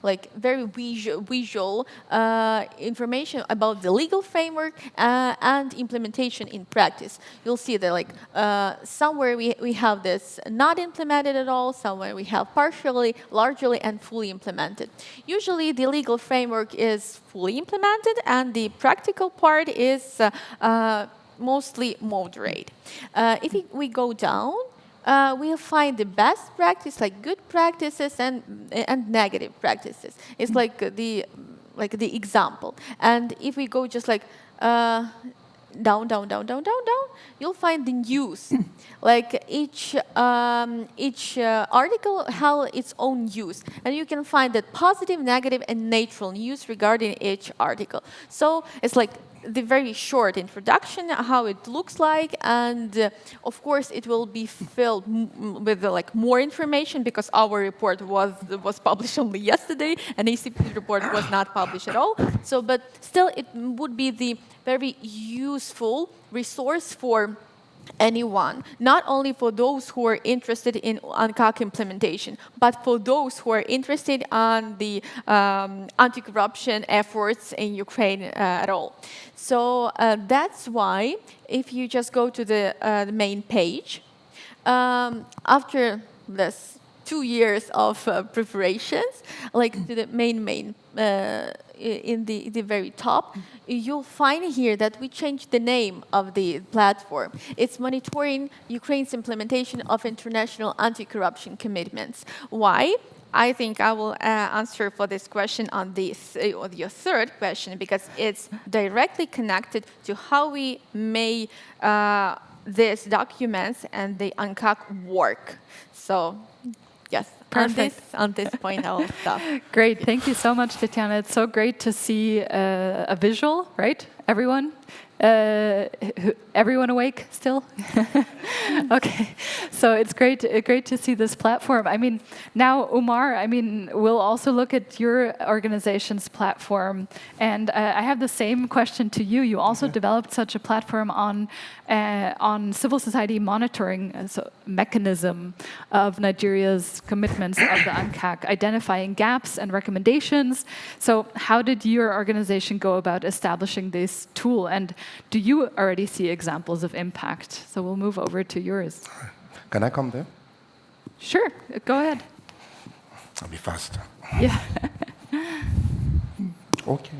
like very visual information about the legal framework and implementation in practice. You'll see that like somewhere we have this not implemented at all, somewhere we have partially, largely, and fully implemented. Usually the legal framework is fully implemented and the practical part is mostly moderate. If we go down, we'll find the best practice, like good practices and negative practices. It's like the example. And if we go just like down, you'll find the news. Like each article has its own news, and you can find that positive, negative, and neutral news regarding each article. So it's like the very short introduction, how it looks like, and of course it will be filled with like more information because our report was published only yesterday, and ACP report was not published at all. So, but still, it would be the very useful resource for anyone, not only for those who are interested in UNCAC implementation, but for those who are interested in the anti-corruption efforts in Ukraine at all. So that's why if you just go to the main page, after this 2 years of preparations, like to the main in the very top, you'll find here that we changed the name of the platform. It's monitoring Ukraine's implementation of international anti-corruption commitments. Why? I think I will answer for this question on your third question, because it's directly connected to how we may these documents and the UNCAC work. So, yes. Perfect. On this point, I will stop. Great. Thank you so much, Tatiana. It's so great to see a visual, right? Everyone? Everyone awake still? Okay, so it's great to see this platform. I mean, now Umar, I mean, we'll also look at your organization's platform, and I have the same question to you. You also developed such a platform on civil society monitoring mechanism of Nigeria's commitments of the UNCAC, identifying gaps and recommendations. So how did your organization go about establishing this tool, and do you already see examples of impact? So we'll move over to yours. Can I come there? Sure, go ahead. I'll be faster. Yeah. Okay.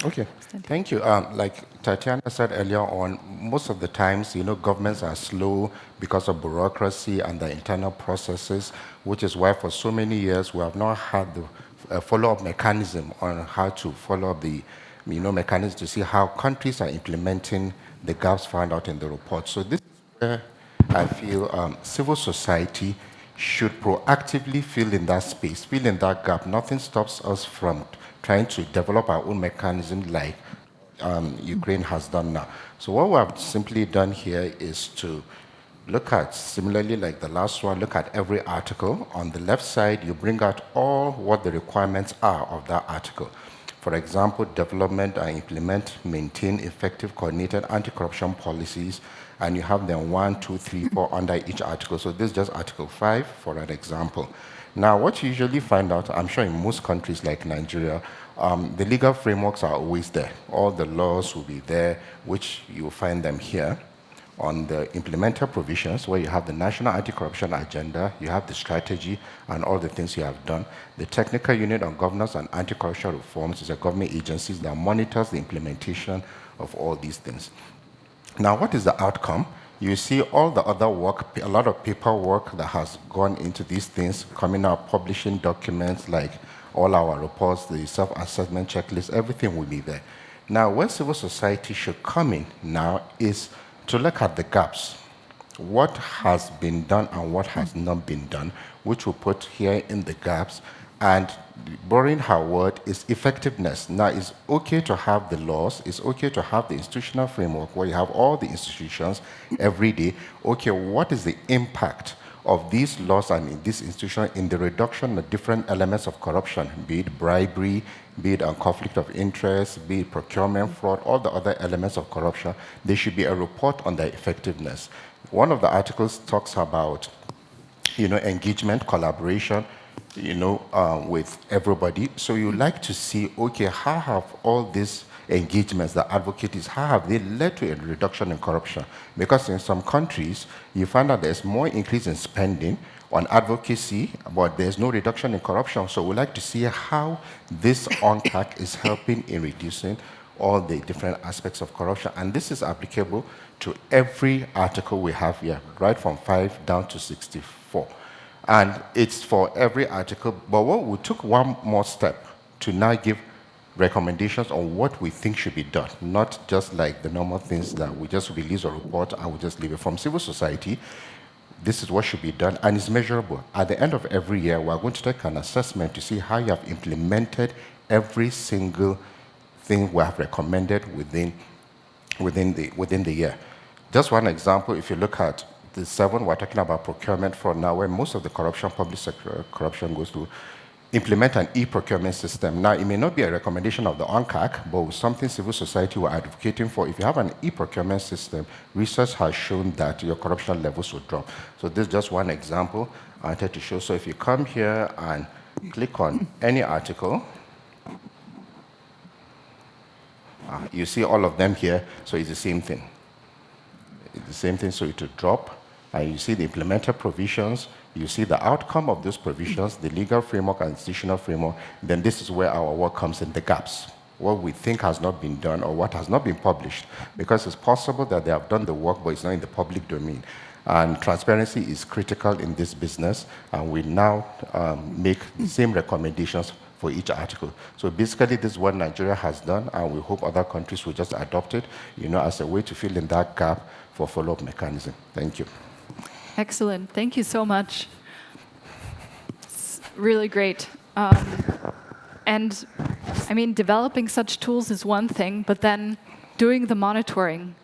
Okay, thank you. Like Tatiana said earlier on, most of the times, governments are slow because of bureaucracy and the internal processes, which is why for so many years we have not had the follow-up mechanism on how to follow up the mechanism to see how countries are implementing the gaps found out in the report. So this is where I feel civil society should proactively fill in that space, fill in that gap. Nothing stops us from trying to develop our own mechanism like Ukraine has done now. So what we have simply done here is to look at, similarly like the last one, look at every article. On the left side, you bring out all what the requirements are of that article. For example, development and implement, maintain effective, coordinated anti-corruption policies, and you have them 1, 2, 3, 4 under each article. So this is just Article 5 for an example. Now, what you usually find out, I'm sure in most countries like Nigeria, the legal frameworks are always there. All the laws will be there, which you'll find them here. On the implemental provisions, where you have the National Anti-Corruption Agenda, you have the strategy and all the things you have done. The Technical Unit on Governance and Anti-Corruption Reforms is a government agency that monitors the implementation of all these things. Now, what is the outcome? You see all the other work, a lot of paperwork that has gone into these things, coming out, publishing documents like all our reports, the self-assessment checklist, everything will be there. Now, where civil society should come in now is to look at the gaps. What has been done and what has not been done, which we'll put here in the gaps, And borrowing her word is effectiveness. Now, it's okay to have the laws, it's okay to have the institutional framework where you have all the institutions every day. Okay, what is the impact of these laws and in this institution in the reduction of different elements of corruption, be it bribery, be it conflict of interest, be it procurement fraud, all the other elements of corruption? There should be a report on their effectiveness. One of the articles talks about, engagement, collaboration, with everybody. So you like to see, okay, how have all these engagements, the advocates, how have they led to a reduction in corruption? Because in some countries, you find that there's more increase in spending on advocacy, but there's no reduction in corruption. So we like to see how this UNCAC is helping in reducing all the different aspects of corruption. And this is applicable to every article we have here, right from 5 down to 64. And it's for every article, but we took one more step to now give recommendations on what we think should be done, not just like the normal things that we just release a report and we just leave it. From civil society, this is what should be done, and it's measurable. At the end of every year, we're going to take an assessment to see how you have implemented every single thing we have recommended within the year. Just one example, if you look at the 7, we're talking about procurement fraud now, where most of the corruption, public sector corruption, goes to implement an e-procurement system. Now, it may not be a recommendation of the UNCAC, but something civil society were advocating for. If you have an e-procurement system, research has shown that your corruption levels will drop. So this is just one example I wanted to show. So if you come here and click on any article, you see all of them here, so it's the same thing. It's the same thing, so it will drop. And you see the implemented provisions, you see the outcome of those provisions, the legal framework and institutional framework. Then this is where our work comes in, the gaps, what we think has not been done or what has not been published. Because it's possible that they have done the work, but it's not in the public domain. And transparency is critical in this business, and we now make the same recommendations for each article. So basically, this is what Nigeria has done, and we hope other countries will just adopt it, as a way to fill in that gap for follow-up mechanism. Thank you. Excellent. Thank you so much. It's really great. And I mean, developing such tools is one thing, but then doing the monitoring,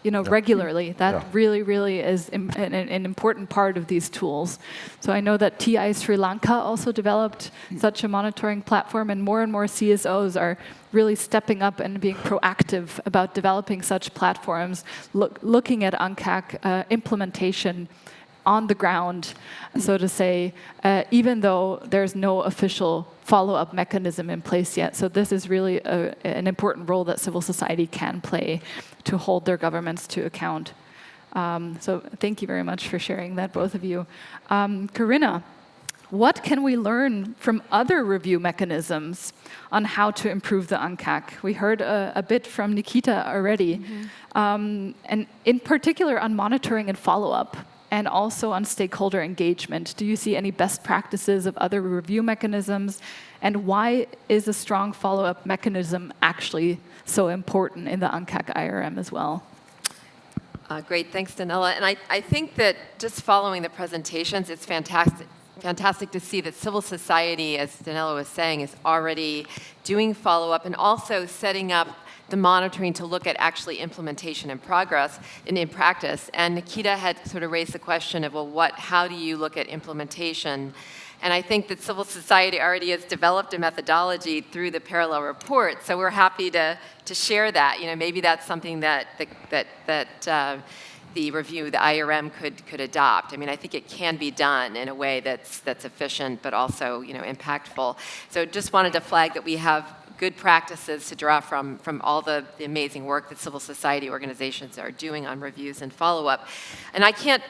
regularly, that really, really is an important part of these tools. So I know that TI Sri Lanka also developed such a monitoring platform, and more CSOs are really stepping up and being proactive about developing such platforms, looking at UNCAC implementation on the ground, so to say, even though there's no official follow-up mechanism in place yet. So this is really an important role that civil society can play to hold their governments to account. So thank you very much for sharing that, both of you. Corinna, what can we learn from other review mechanisms on how to improve the UNCAC? We heard a bit from Nikita already, and in particular on monitoring and follow-up, and also on stakeholder engagement. Do you see any best practices of other review mechanisms? And why is a strong follow-up mechanism actually so important in the UNCAC IRM as well? Great, thanks, Danella. And I think that just following the presentations, it's fantastic to see that civil society, as Danella was saying, is already doing follow-up and also setting up the monitoring to look at actually implementation and progress in practice. And Nikita had sort of raised the question of, well, how do you look at implementation? And I think that civil society already has developed a methodology through the parallel report. So we're happy to share that. Maybe that's something that the review, the IRM could adopt. I mean, I think it can be done in a way that's efficient, but also impactful. So just wanted to flag that we have good practices to draw from all the amazing work that civil society organizations are doing on reviews and follow-up. And I can't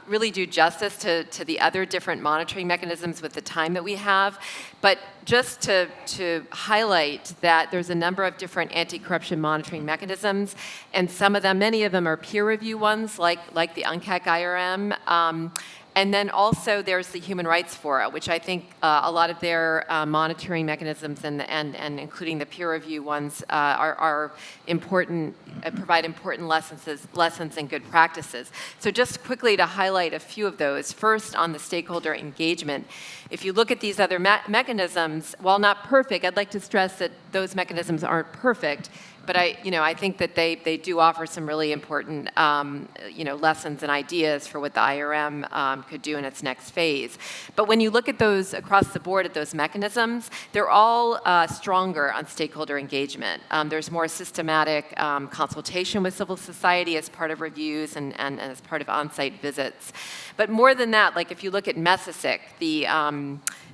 really do justice to the other different monitoring mechanisms with the time that we have, but just to highlight that there's a number of different anti-corruption monitoring mechanisms, and many of them are peer review ones, like the UNCAC IRM. And then also there's the Human Rights Fora, which I think a lot of their monitoring mechanisms and including the peer review ones are important, provide important lessons and good practices. So just quickly to highlight a few of those. First, on the stakeholder engagement. If you look at these other mechanisms, while not perfect, I'd like to stress that those mechanisms aren't perfect. But I think that they do offer some really important, lessons and ideas for what the IRM could do in its next phase. But when you look at those across the board at those mechanisms, they're all stronger on stakeholder engagement. There's more systematic consultation with civil society as part of reviews and as part of on-site visits. But more than that, like if you look at MESASIC,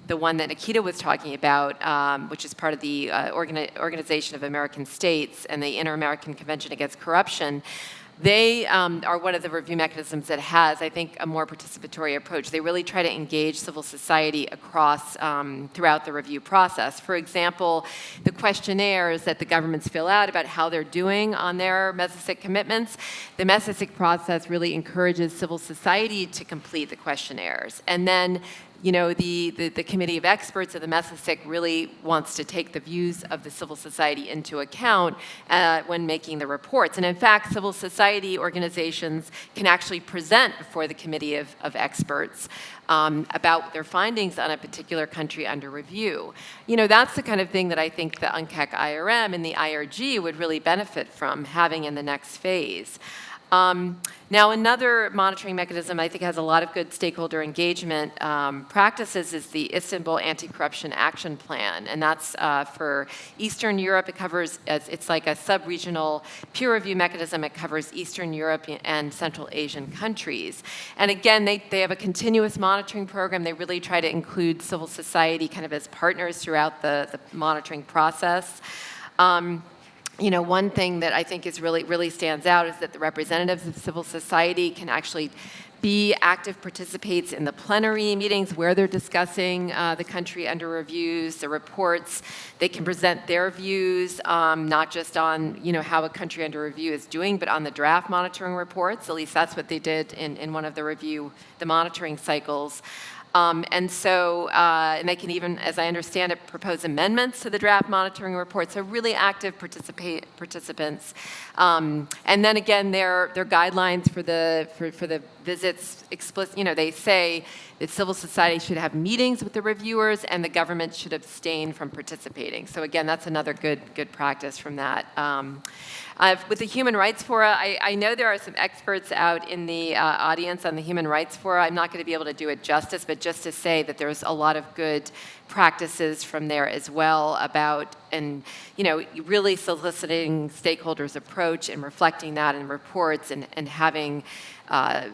the one that Nikita was talking about, which is part of the Organization of American States and the Inter-American Convention Against Corruption, they are one of the review mechanisms that has, I think, a more participatory approach. They really try to engage civil society across, throughout the review process. For example, the questionnaires that the governments fill out about how they're doing on their MESASIC commitments, the MESASIC process really encourages civil society to complete the questionnaires. And then the committee of experts of the MESASIC really wants to take the views of the civil society into account when making the reports. And in fact, civil society organizations can actually present before the committee of experts about their findings on a particular country under review. That's the kind of thing that I think the UNCAC IRM and the IRG would really benefit from having in the next phase. Now, another monitoring mechanism I think has a lot of good stakeholder engagement practices is the Istanbul Anti-Corruption Action Plan, and that's for Eastern Europe. It covers, it's like a sub-regional peer review mechanism. It covers Eastern Europe and Central Asian countries. And again, they have a continuous monitoring program. They really try to include civil society kind of as partners throughout the monitoring process. One thing that I think is really stands out is that the representatives of civil society can actually be active participants in the plenary meetings where they're discussing the country under reviews, the reports. They can present their views, not just on how a country under review is doing, but on the draft monitoring reports. At least that's what they did in one of the monitoring cycles. And they can even, as I understand it, propose amendments to the draft monitoring report. So really active participants. And then again, their guidelines for the visits explicit. They say that civil society should have meetings with the reviewers, and the government should abstain from participating. So again, that's another good practice from that. With the Human Rights Fora, I know there are some experts out in the audience on the Human Rights Fora. I'm not going to be able to do it justice, but just to say that there's a lot of good practices from there as well about, and really soliciting stakeholders' approach and reflecting that in reports and having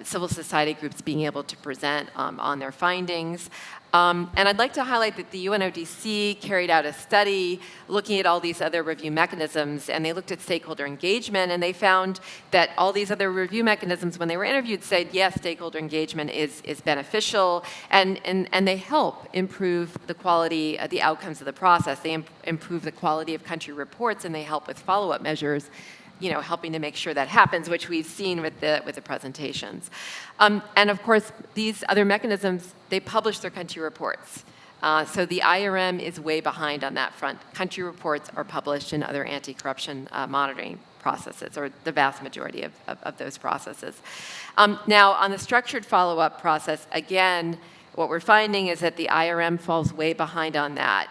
civil society groups being able to present on their findings. And I'd like to highlight that the UNODC carried out a study looking at all these other review mechanisms, and they looked at stakeholder engagement, and they found that all these other review mechanisms, when they were interviewed, said, yes, stakeholder engagement is beneficial, and they help improve the quality, the outcomes of the process. They improve the quality of country reports, and they help with follow-up measures, helping to make sure that happens, which we've seen with the presentations. And of course, these other mechanisms, they publish their country reports. So the IRM is way behind on that front. Country reports are published in other anti-corruption monitoring processes, or the vast majority of those processes. Now, on the structured follow-up process, again, what we're finding is that the IRM falls way behind on that.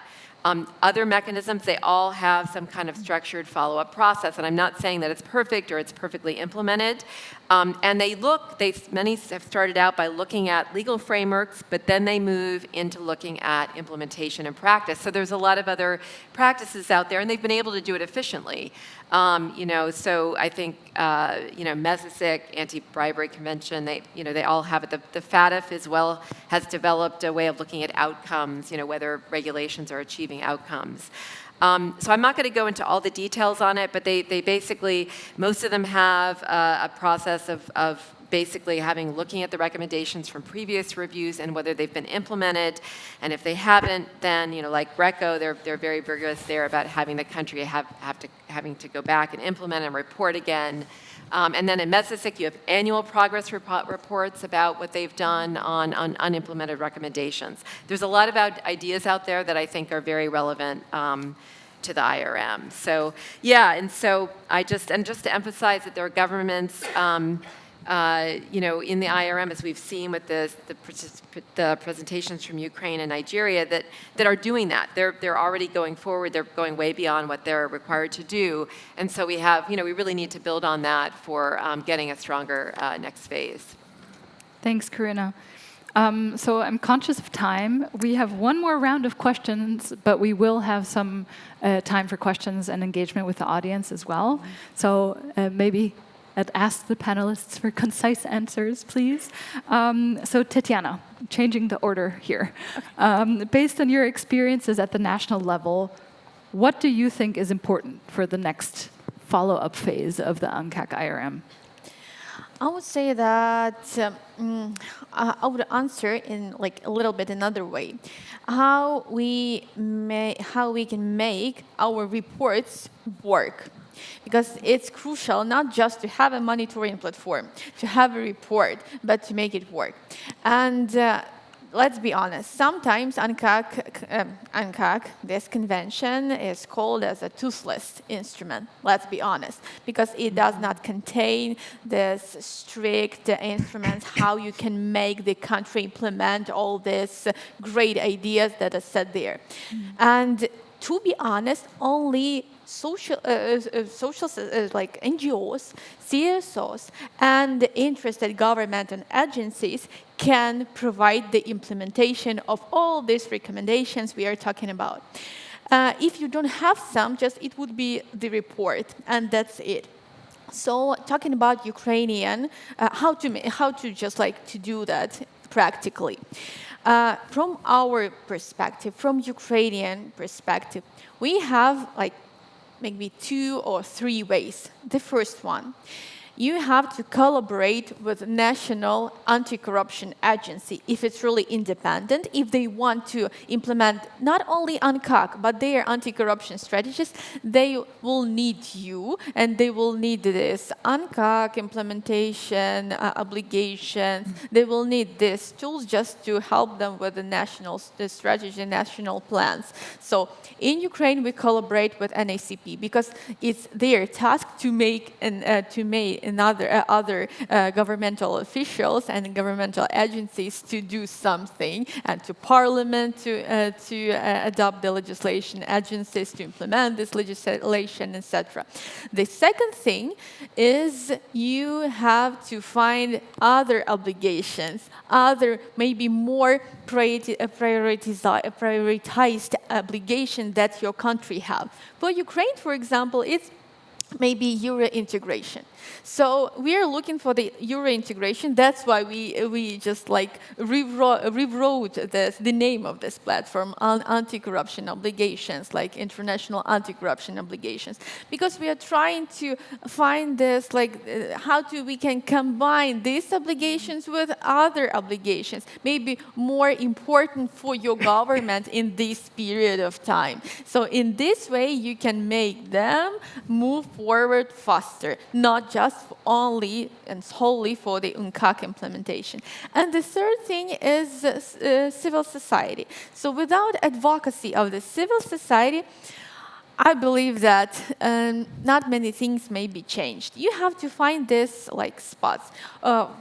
Other mechanisms, they all have some kind of structured follow-up process, and I'm not saying that it's perfect or it's perfectly implemented. And many have started out by looking at legal frameworks, but then they move into looking at implementation and practice. So there's a lot of other practices out there, and they've been able to do it efficiently. So I think, MESASIC, Anti-Bribery Convention, they all have it. The FATF as well has developed a way of looking at outcomes, whether regulations are achieving outcomes. So I'm not going to go into all the details on it, but they basically, most of them have a process of basically looking at the recommendations from previous reviews and whether they've been implemented. And if they haven't, then, like Greco, they're very rigorous there about having the country having to go back and implement and report again. And then in Mezisic, you have annual progress reports about what they've done on unimplemented recommendations. There's a lot of ideas out there that I think are very relevant to the IRM. So yeah, and so just to emphasize that there are governments, in the IRM, as we've seen with the presentations from Ukraine and Nigeria, that are doing that. They're already going forward. They're going way beyond what they're required to do. And so we really need to build on that for getting a stronger next phase. Thanks, Karina. So I'm conscious of time. We have one more round of questions, but we will have some time for questions and engagement with the audience as well. So maybe I'd ask the panelists for concise answers, please. So Tetiana, changing the order here. Based on your experiences at the national level, what do you think is important for the next follow-up phase of the UNCAC IRM? I would say that I would answer in a little bit another way. How we can make our reports work. Because it's crucial not just to have a monitoring platform, to have a report, but to make it work. And let's be honest, sometimes UNCAC, this convention, is called as a toothless instrument, let's be honest, because it does not contain this strict instruments, how you can make the country implement all these great ideas that are set there. And to be honest, only social like NGOs, CSOs, and interested government and agencies can provide the implementation of all these recommendations we are talking about. If you don't have some, it would be the report, and that's it. So talking about Ukrainian, how to do that practically. From our perspective, from Ukrainian perspective, we have maybe 2 or 3 ways. The first one, you have to collaborate with national anti-corruption agency if it's really independent, if they want to implement not only UNCAC, but their anti-corruption strategies, they will need you, and they will need this UNCAC implementation obligations. They will need these tools just to help them with the national strategy, national plans. So in Ukraine, we collaborate with NACP because it's their task to make other governmental officials and governmental agencies to do something, and to Parliament to adopt the legislation, agencies to implement this legislation, etc. The second thing is you have to find other obligations, other maybe more prioritized obligation that your country have. For Ukraine, for example, it's maybe Euro integration. So we are looking for the Euro integration. That's why we just rewrote the name of this platform on anti-corruption obligations, like international anti-corruption obligations, because we are trying to find this how we can combine these obligations with other obligations, maybe more important for your government in this period of time. So in this way, you can make them move forward faster, not just only and solely for the UNCAC implementation. And the third thing is civil society. So without advocacy of the civil society, I believe that not many things may be changed. You have to find this spots.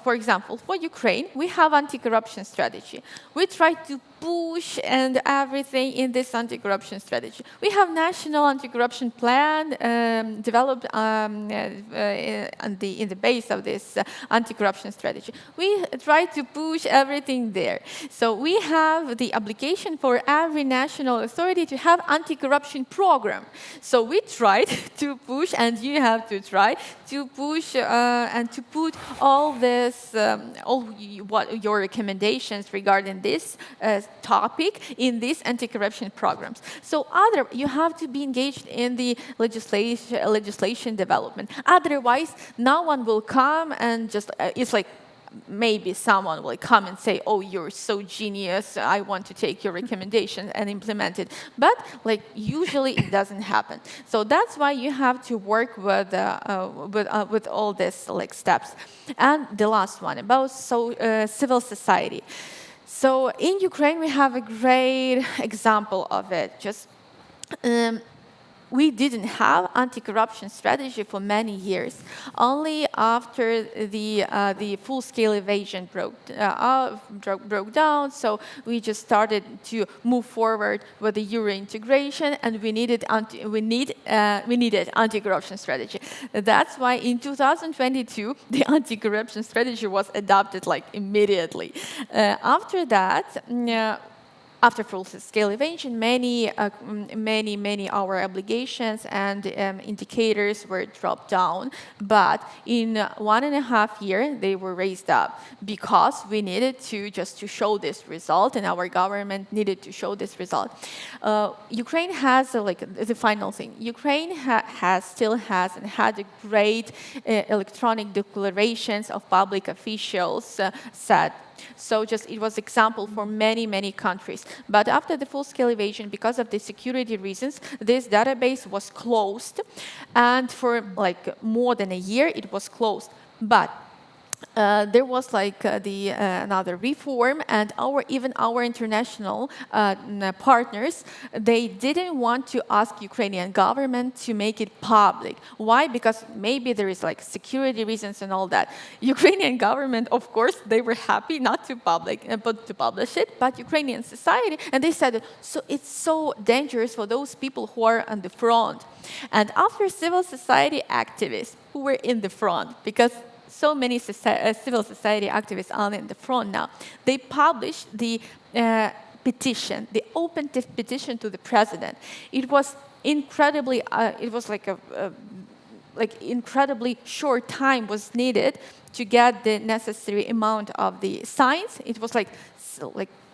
For example, for Ukraine, we have anti-corruption strategy. We try to push and everything in this anti-corruption strategy. We have national anti-corruption plan developed in the base of this anti-corruption strategy. We try to push everything there. So we have the obligation for every national authority to have anti-corruption program. So we tried to push, and you have to try to push and to put all this, your recommendations regarding this topic in these anti-corruption programs. So you have to be engaged in the legislation development. Otherwise, no one will come and just, it's like maybe someone will come and say, oh, you're so genius, I want to take your recommendation and implement it. But like usually it doesn't happen. So that's why you have to work with all these like steps. And the last one about civil society. So in Ukraine we have a great example of it. We didn't have anti-corruption strategy for many years. Only after the full-scale evasion broke down, so we just started to move forward with the euro integration, and we needed anti-corruption strategy. That's why in 2022 the anti-corruption strategy was adopted like immediately. After that. After full-scale evasion, many our obligations and indicators were dropped down, but in 1.5 years they were raised up because we needed to show this result, and our government needed to show this result. Ukraine has the final thing. Ukraine still has and had a great electronic declarations of public officials set. So it was example for many countries. But after the full-scale evasion, because of the security reasons, this database was closed, and for like more than a year it was closed. But there was another reform, and even our international partners, they didn't want to ask Ukrainian government to make it public. Why? Because maybe there is like security reasons and all that. Ukrainian government, of course, they were happy not to publish it, but Ukrainian society, and they said, so it's so dangerous for those people who are on the front. And after civil society activists who were in the front, because so many civil society activists are in the front now, they published the petition, the open petition to the president. It was incredibly, it was like incredibly short time was needed to get the necessary amount of the signs. It was like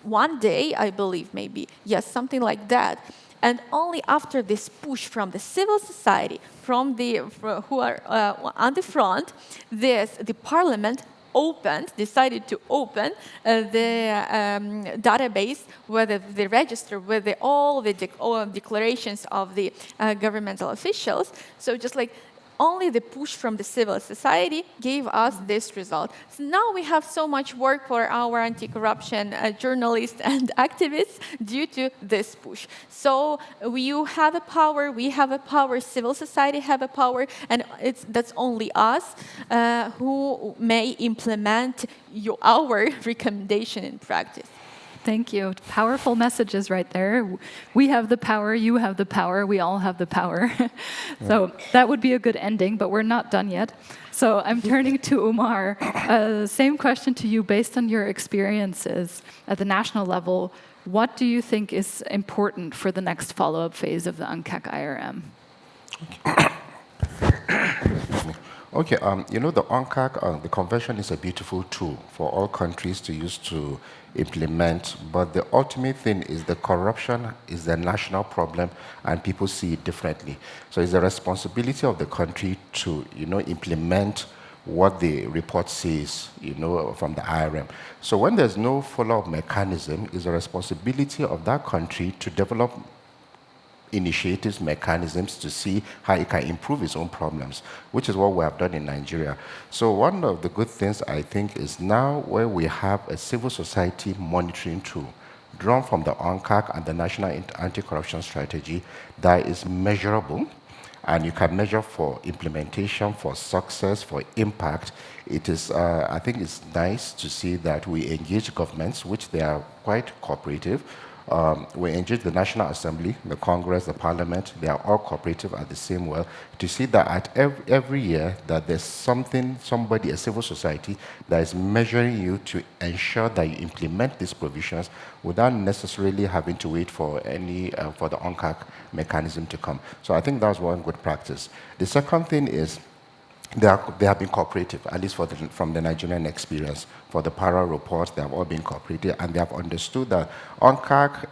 1 day, I believe, maybe, yes, something like that. And only after this push from the civil society, who are on the front, the parliament decided to open the database with the register with all the declarations of the governmental officials. So just like only the push from the civil society gave us this result. So now we have so much work for our anti-corruption journalists and activists due to this push. So you have a power, we have a power, civil society have a power, and that's only us who may implement our recommendation in practice. Thank you. Powerful messages right there. We have the power, you have the power, we all have the power. So that would be a good ending, but we're not done yet. So I'm turning to Umar. Same question to you based on your experiences at the national level. What do you think is important for the next follow-up phase of the UNCAC IRM? Okay, the UNCAC, the convention is a beautiful tool for all countries to use to implement, but the ultimate thing is the corruption is a national problem and people see it differently. So it's the responsibility of the country to, implement what the report says, from the IRM. So when there's no follow-up mechanism, it's the responsibility of that country to develop initiatives, mechanisms to see how it can improve its own problems, which is what we have done in Nigeria. So one of the good things, I think, is now where we have a civil society monitoring tool drawn from the UNCAC and the National Anti-Corruption Strategy that is measurable, and you can measure for implementation, for success, for impact. It is, I think it's nice to see that we engage governments, which they are quite cooperative. We engage the National Assembly, the Congress, the Parliament. They are all cooperative at the same well to see that at every year that there's somebody, a civil society, that is measuring you to ensure that you implement these provisions without necessarily having to wait for for the UNCAC mechanism to come. So I think that's one good practice. The second thing is they have been cooperative, at least from the Nigerian experience. For the para reports, they have all been cooperative, and they have understood that UNCAC,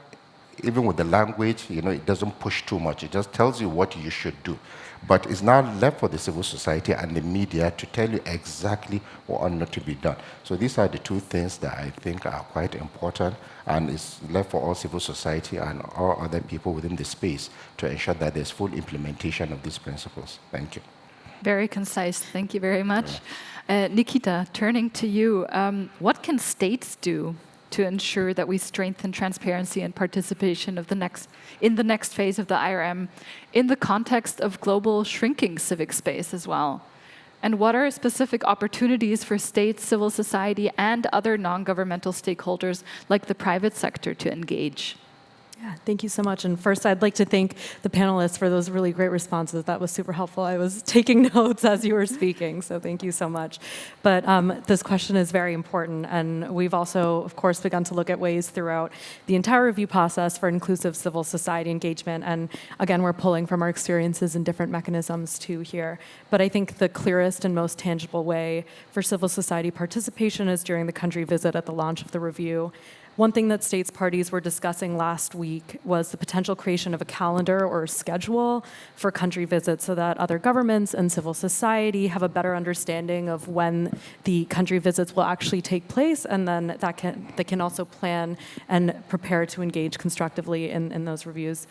even with the language, it doesn't push too much. It just tells you what you should do. But it's now left for the civil society and the media to tell you exactly what ought not to be done. So these are the two things that I think are quite important, and it's left for all civil society and all other people within the space to ensure that there's full implementation of these principles. Thank you. Very concise. Thank you very much. Nikita, turning to you, what can states do to ensure that we strengthen transparency and participation in the next phase of the IRM in the context of global shrinking civic space as well? And what are specific opportunities for states, civil society, and other non-governmental stakeholders like the private sector to engage? Yeah, thank you so much. And first, I'd like to thank the panelists for those really great responses. That was super helpful. I was taking notes as you were speaking, so thank you so much. But this question is very important, and we've also, of course, begun to look at ways throughout the entire review process for inclusive civil society engagement. And again, we're pulling from our experiences and different mechanisms too here. But I think the clearest and most tangible way for civil society participation is during the country visit at the launch of the review. One thing that states parties were discussing last week was the potential creation of a calendar or a schedule for country visits so that other governments and civil society have a better understanding of when the country visits will actually take place, and then they can also plan and prepare to engage constructively in those reviews.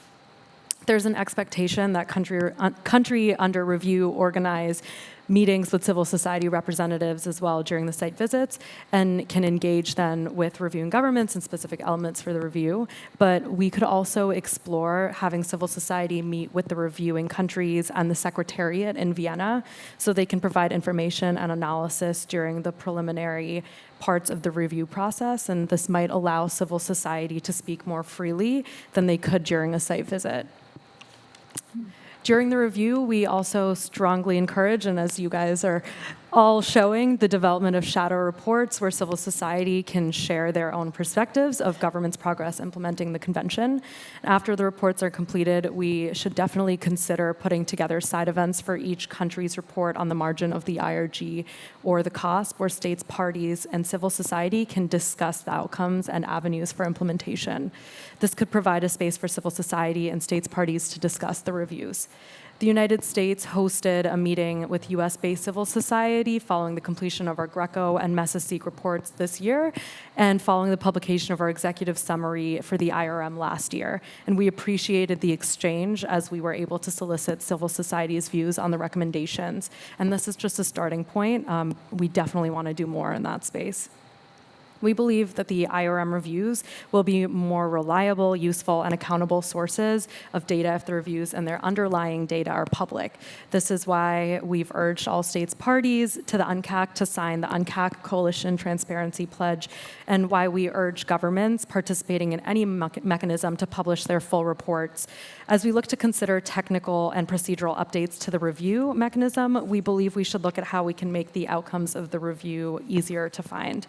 There's an expectation that country under review organize meetings with civil society representatives as well during the site visits, and can engage then with reviewing governments and specific elements for the review. But we could also explore having civil society meet with the reviewing countries and the Secretariat in Vienna so they can provide information and analysis during the preliminary parts of the review process, and this might allow civil society to speak more freely than they could during a site visit. During the review, we also strongly encourage, and as you guys are all showing, the development of shadow reports where civil society can share their own perspectives of government's progress implementing the convention. After the reports are completed, we should definitely consider putting together side events for each country's report on the margin of the IRG or the COSP, where states, parties, and civil society can discuss the outcomes and avenues for implementation. This could provide a space for civil society and states parties to discuss the reviews. The United States hosted a meeting with US-based civil society following the completion of our Greco and MESA-SEEK reports this year and following the publication of our executive summary for the IRM last year. And we appreciated the exchange as we were able to solicit civil society's views on the recommendations. And this is just a starting point. We definitely want to do more in that space. We believe that the IRM reviews will be more reliable, useful, and accountable sources of data if the reviews and their underlying data are public. This is why we've urged all states parties to the UNCAC to sign the UNCAC Coalition Transparency Pledge, and why we urge governments participating in any mechanism to publish their full reports. As we look to consider technical and procedural updates to the review mechanism, we believe we should look at how we can make the outcomes of the review easier to find.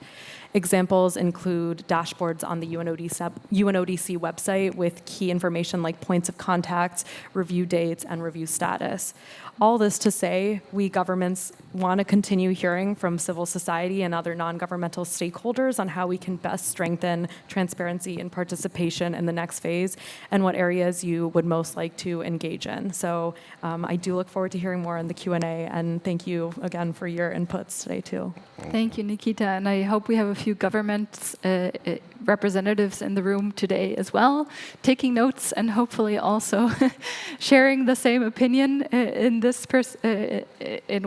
Examples include dashboards on the UNODC website with key information like points of contact, review dates, and review status. All this to say, we governments want to continue hearing from civil society and other non-governmental stakeholders on how we can best strengthen transparency and participation in the next phase and what areas you would most like to engage in. So I do look forward to hearing more in the Q&A, and thank you again for your inputs today too. Thank you, Nikita, and I hope we have a few government representatives in the room today as well, taking notes and hopefully also sharing the same opinion in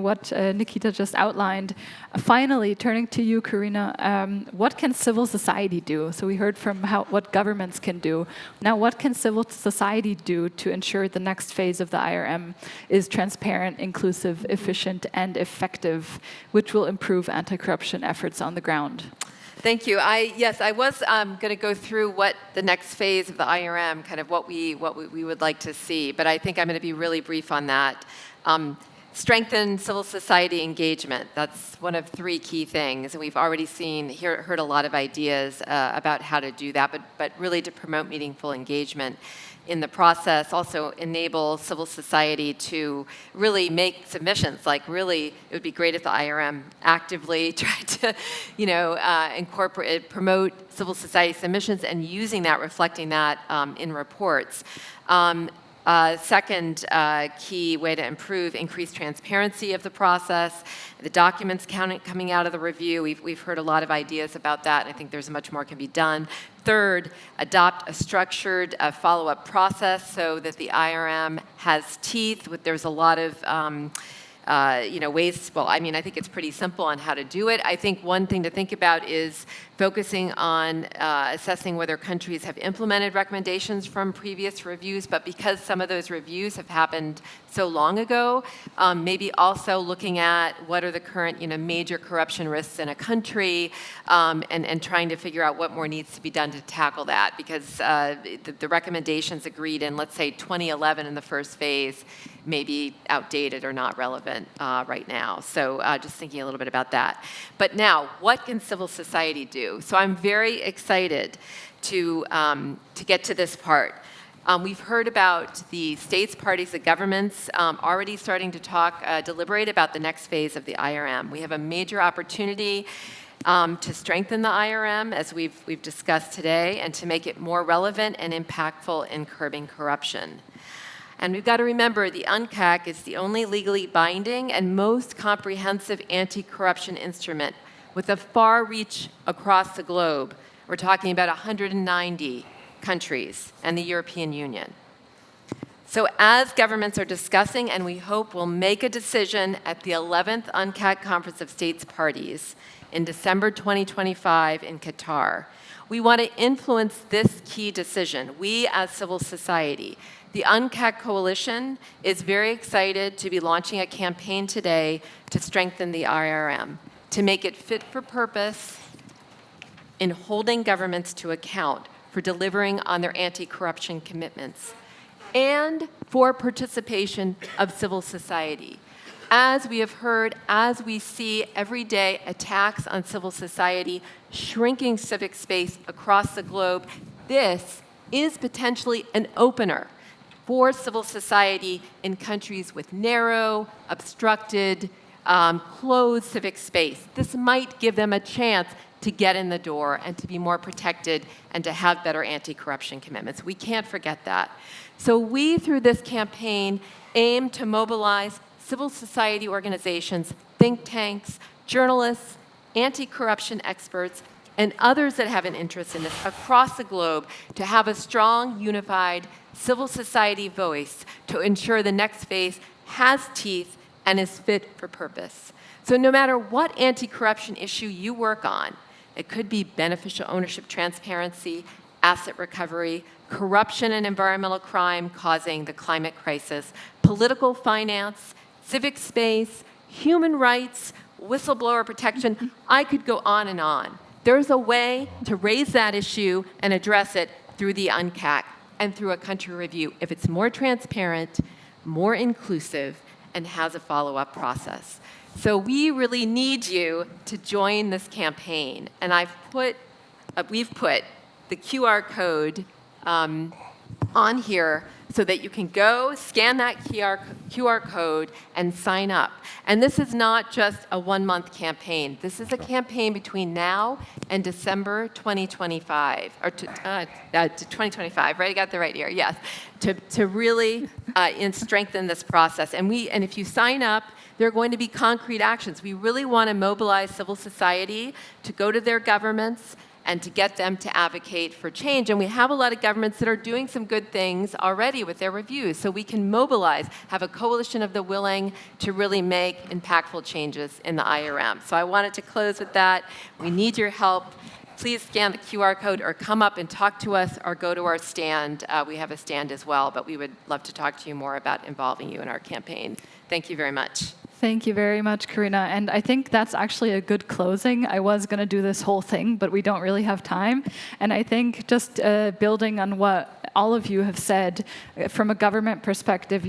what Nikita just outlined. Finally, turning to you, Karina, what can civil society do? So we heard from what governments can do. Now, what can civil society do to ensure the next phase of the IRM is transparent, inclusive, efficient, and effective, which will improve anti-corruption efforts on the ground? Thank you. I was going to go through what the next phase of the IRM, kind of what we would like to see, but I think I'm going to be really brief on that. Strengthen civil society engagement. That's one of three key things, and we've already heard a lot of ideas about how to do that, but really to promote meaningful engagement in the process. Also enable civil society to really make submissions. Like really, it would be great if the IRM actively tried to, promote civil society submissions and using that, reflecting that in reports. Second key way to improve, increase transparency of the process, the documents coming out of the review. We've heard a lot of ideas about that, and I think there's much more can be done. Third, adopt a structured follow-up process so that the IRM has teeth. There's a lot of ways. Well, I mean, I think it's pretty simple on how to do it. I think one thing to think about is focusing on assessing whether countries have implemented recommendations from previous reviews, but because some of those reviews have happened so long ago, maybe also looking at what are the current major corruption risks in a country, and trying to figure out what more needs to be done to tackle that, because the recommendations agreed in, let's say, 2011 in the first phase may be outdated or not relevant right now. So just thinking a little bit about that. But now, what can civil society do? So I'm very excited to get to this part. We've heard about the states, parties, the governments already starting to deliberate about the next phase of the IRM. We have a major opportunity to strengthen the IRM, as we've discussed today, and to make it more relevant and impactful in curbing corruption. And we've got to remember the UNCAC is the only legally binding and most comprehensive anti-corruption instrument with a far reach across the globe. We're talking about 190 countries and the European Union. So as governments are discussing, and we hope will make a decision at the 11th UNCAC Conference of States Parties in December 2025 in Qatar, we want to influence this key decision, we as civil society. The UNCAC Coalition is very excited to be launching a campaign today to strengthen the IRM, to make it fit for purpose in holding governments to account for delivering on their anti-corruption commitments, and for participation of civil society. As we have heard, as we see everyday attacks on civil society, shrinking civic space across the globe, this is potentially an opener for civil society in countries with narrow, obstructed, closed civic space. This might give them a chance to get in the door and to be more protected and to have better anti-corruption commitments. We can't forget that. So we, through this campaign, aim to mobilize civil society organizations, think tanks, journalists, anti-corruption experts, and others that have an interest in this across the globe to have a strong, unified civil society voice to ensure the next phase has teeth and is fit for purpose. So no matter what anti-corruption issue you work on, it could be beneficial ownership transparency, asset recovery, corruption and environmental crime causing the climate crisis, political finance, civic space, human rights, whistleblower protection. I could go on and on. There's a way to raise that issue and address it through the UNCAC and through a country review if it's more transparent, more inclusive, and has a follow-up process. So we really need you to join this campaign. And we've put the QR code on here so that you can go scan that QR code and sign up. And this is not just a one-month campaign. This is a campaign between now and December 2025, or 2025, right? I got the right year, yes. To really strengthen this process. And if you sign up, there are going to be concrete actions. We really want to mobilize civil society to go to their governments and to get them to advocate for change. And we have a lot of governments that are doing some good things already with their reviews. So we can mobilize, have a coalition of the willing to really make impactful changes in the IRM. So I wanted to close with that. We need your help. Please scan the QR code or come up and talk to us or go to our stand. We have a stand as well, but we would love to talk to you more about involving you in our campaign. Thank you very much. Thank you very much, Karina. And I think that's actually a good closing. I was going to do this whole thing, but we don't really have time. And I think just building on what all of you have said, from a government perspective,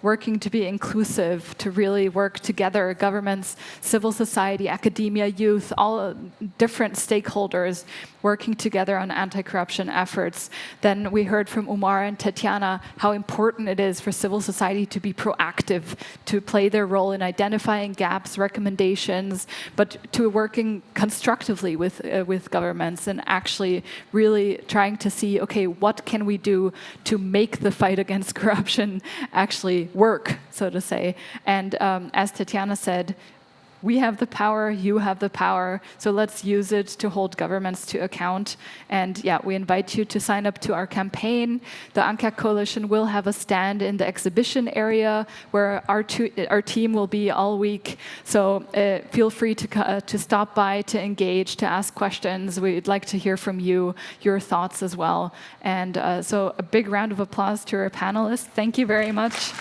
working to be inclusive, to really work together, governments, civil society, academia, youth, all different stakeholders working together on anti-corruption efforts. Then we heard from Umar and Tatiana how important it is for civil society to be proactive, to play their role in identifying gaps, recommendations, but to working constructively with governments and actually really trying to see, okay, what can we do to make the fight against corruption actually work, so to say. And as Tatiana said, we have the power, you have the power, so let's use it to hold governments to account. And yeah, we invite you to sign up to our campaign. The UNCAC Coalition will have a stand in the exhibition area where our team will be all week. So feel free to stop by, to engage, to ask questions. We'd like to hear from you, your thoughts as well. And so a big round of applause to our panelists. Thank you very much.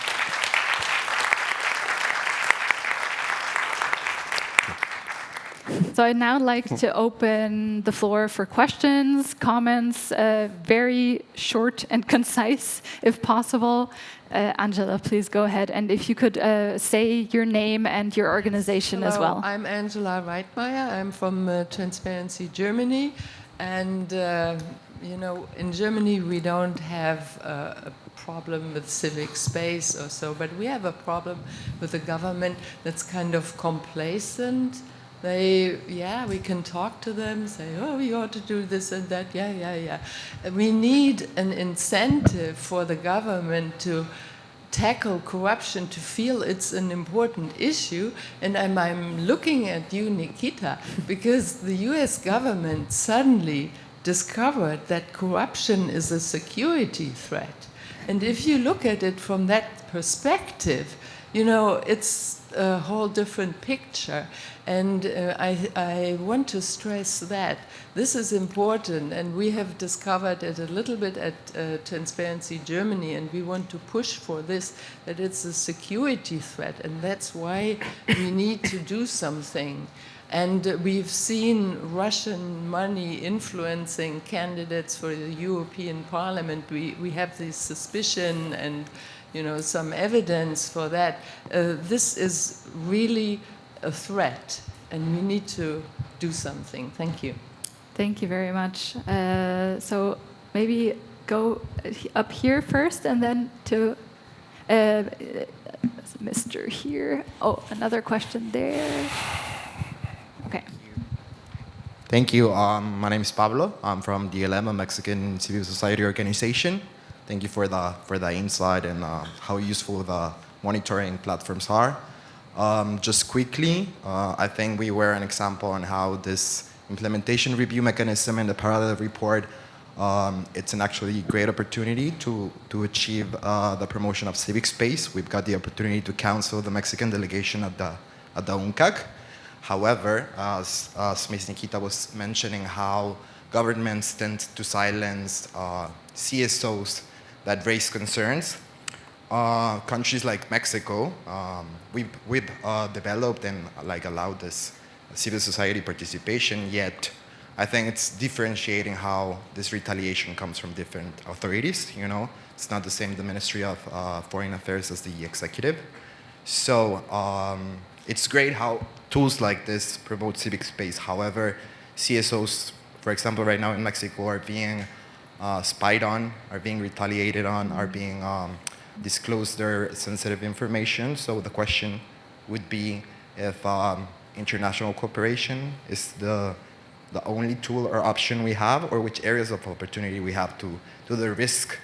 So I'd now like to open the floor for questions, comments, very short and concise, if possible. Angela, please go ahead. And if you could say your name and your organization as well. I'm Angela Reitmeier. I'm from Transparency Germany. And, you know, in Germany, we don't have a problem with civic space or so, but we have a problem with a government that's kind of complacent. We can talk to them, say, oh, we ought to do this and that, yeah. We need an incentive for the government to tackle corruption, to feel it's an important issue. And I'm looking at you, Nikita, because the US government suddenly discovered that corruption is a security threat. And if you look at it from that perspective, you know, it's a whole different picture. And I want to stress that this is important, and we have discovered it a little bit at Transparency Germany, and we want to push for this, that it's a security threat, and that's why we need to do something. And we've seen Russian money influencing candidates for the European Parliament. We have this suspicion and, you know, some evidence for that. This is really a threat, and we need to do something. Thank you. Thank you very much. So maybe go up here first, and then to Mr. here. Oh, another question there. Okay. Thank you. My name is Pablo. I'm from DLM, a Mexican civil society organization. Thank you for the insight and how useful the monitoring platforms are. Just quickly, I think we were an example on how this implementation review mechanism in the parallel report, it's an actually great opportunity to achieve the promotion of civic space. We've got the opportunity to counsel the Mexican delegation at the UNCAC. However, as Ms. Nikita was mentioning, how governments tend to silence CSOs that raise concerns. Countries like Mexico, we've developed and allowed this civil society participation, yet I think it's differentiating how this retaliation comes from different authorities. You know, it's not the same, the Ministry of Foreign Affairs as the executive. So it's great how tools like this promote civic space. However, CSOs, for example, right now in Mexico are being spied on, are being retaliated on, are being disclosed their sensitive information. So the question would be if international cooperation is the only tool or option we have, or which areas of opportunity we have to the risk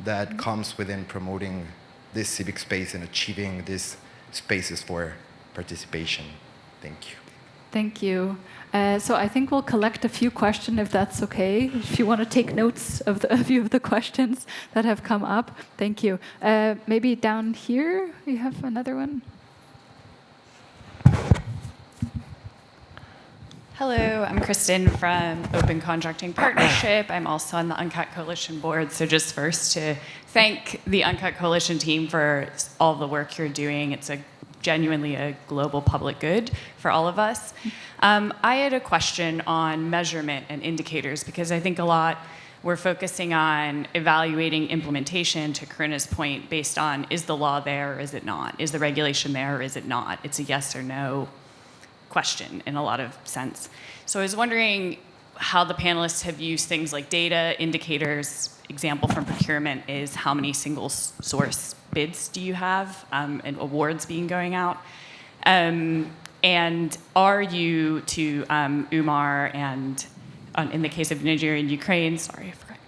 that comes within promoting this civic space and achieving these spaces for participation. Thank you. Thank you. So I think we'll collect a few questions, if that's okay. If you want to take notes of a few of the questions that have come up. Thank you. Maybe down here, we have another one. Hello, I'm Kristen from Open Contracting Partnership. I'm also on the UNCAC Coalition board. So just first to thank the UNCAC Coalition team for all the work you're doing. It's genuinely a global public good for all of us. I had a question on measurement and indicators, because I think a lot we're focusing on evaluating implementation, to Corinna's point, based on, is the law there or is it not? Is the regulation there or is it not? It's a yes or no question in a lot of sense. So I was wondering how the panelists have used things like data, indicators. Example from procurement is how many single source bids do you have and awards being going out? And are you, to Umar and in the case of Nigeria and Ukraine, sorry, I forgot.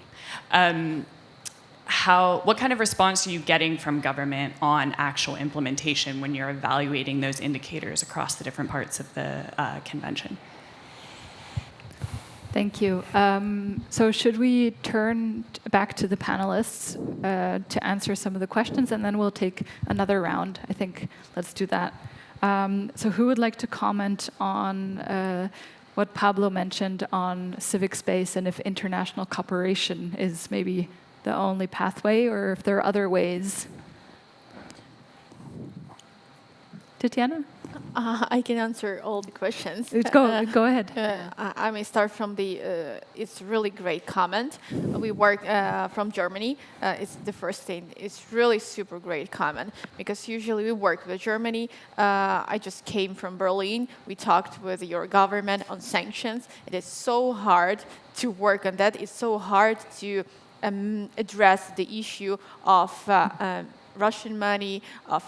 What kind of response are you getting from government on actual implementation when you're evaluating those indicators across the different parts of the convention? Thank you. So should we turn back to the panelists to answer some of the questions, and then we'll take another round? I think let's do that. So who would like to comment on what Pablo mentioned on civic space, and if international cooperation is maybe the only pathway, or if there are other ways? Tatiana? I can answer all the questions. Go ahead. I may start from it's really great comment. We work from Germany. It's the first thing. It's really super great comment, because usually we work with Germany. I just came from Berlin. We talked with your government on sanctions. It is so hard to work on that. It's so hard to address the issue of Russian money, of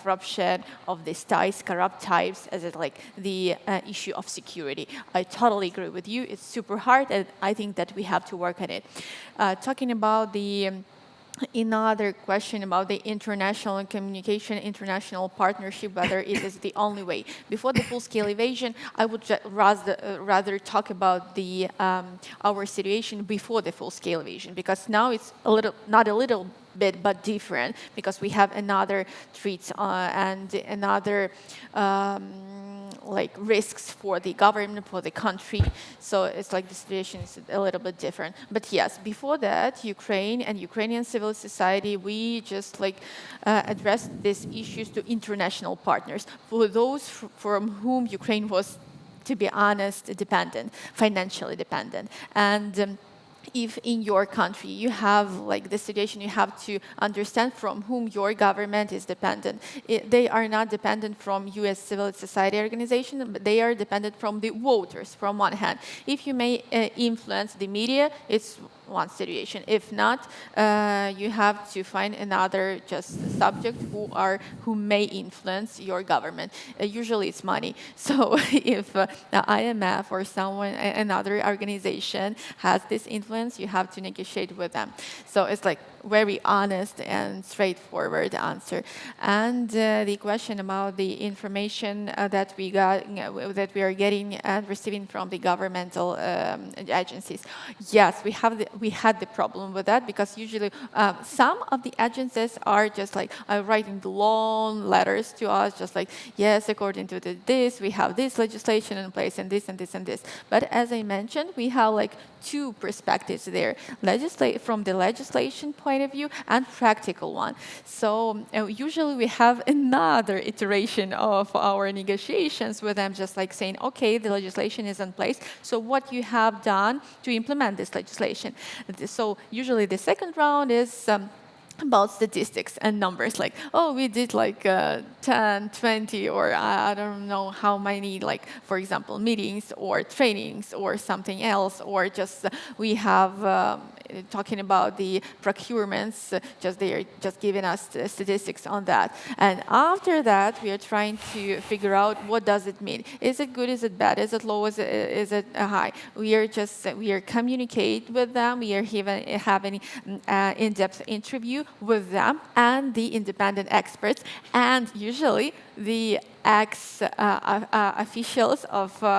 corruption, of these ties, corrupt types, as it like the issue of security. I totally agree with you. It's super hard, and I think that we have to work on it. Talking about another question about the international communication, international partnership, whether it is the only way. Before the full-scale evasion, I would rather talk about our situation before the full-scale evasion, because now it's not a little bit, but different, because we have another threats and another like risks for the government, for the country. So it's like the situation is a little bit different. But yes, before that, Ukraine and Ukrainian civil society, we just like addressed these issues to international partners, for those from whom Ukraine was, to be honest, dependent, financially dependent. And if in your country you have like the situation, you have to understand from whom your government is dependent. They are not dependent from U.S. civil society organization, but they are dependent from the voters, from one hand. If you may influence the media, it's one situation. If not, you have to find another just subject who may influence your government. Usually it's money. So if the IMF or another organization has this influence, you have to negotiate with them. So it's like very honest and straightforward answer. And the question about the information that we are getting and receiving from the governmental agencies. Yes, we had the problem with that, because usually some of the agencies are just like writing the long letters to us, just like, yes, according to this, we have this legislation in place, and this and this and this. But as I mentioned, we have like two perspectives there, from the legislation point of view and practical one. So usually we have another iteration of our negotiations with them, just like saying, okay, the legislation is in place, so what you have done to implement this legislation. So usually the second round is about statistics and numbers, like, oh, we did like 10, 20, or I don't know how many, like, for example, meetings or trainings or something else, or just we have talking about the procurements, they are just giving us the statistics on that. And after that, we are trying to figure out what does it mean. Is it good? Is it bad? Is it low? Is it high? We are communicate with them. We are having in-depth interview with them and the independent experts, and usually the ex-officials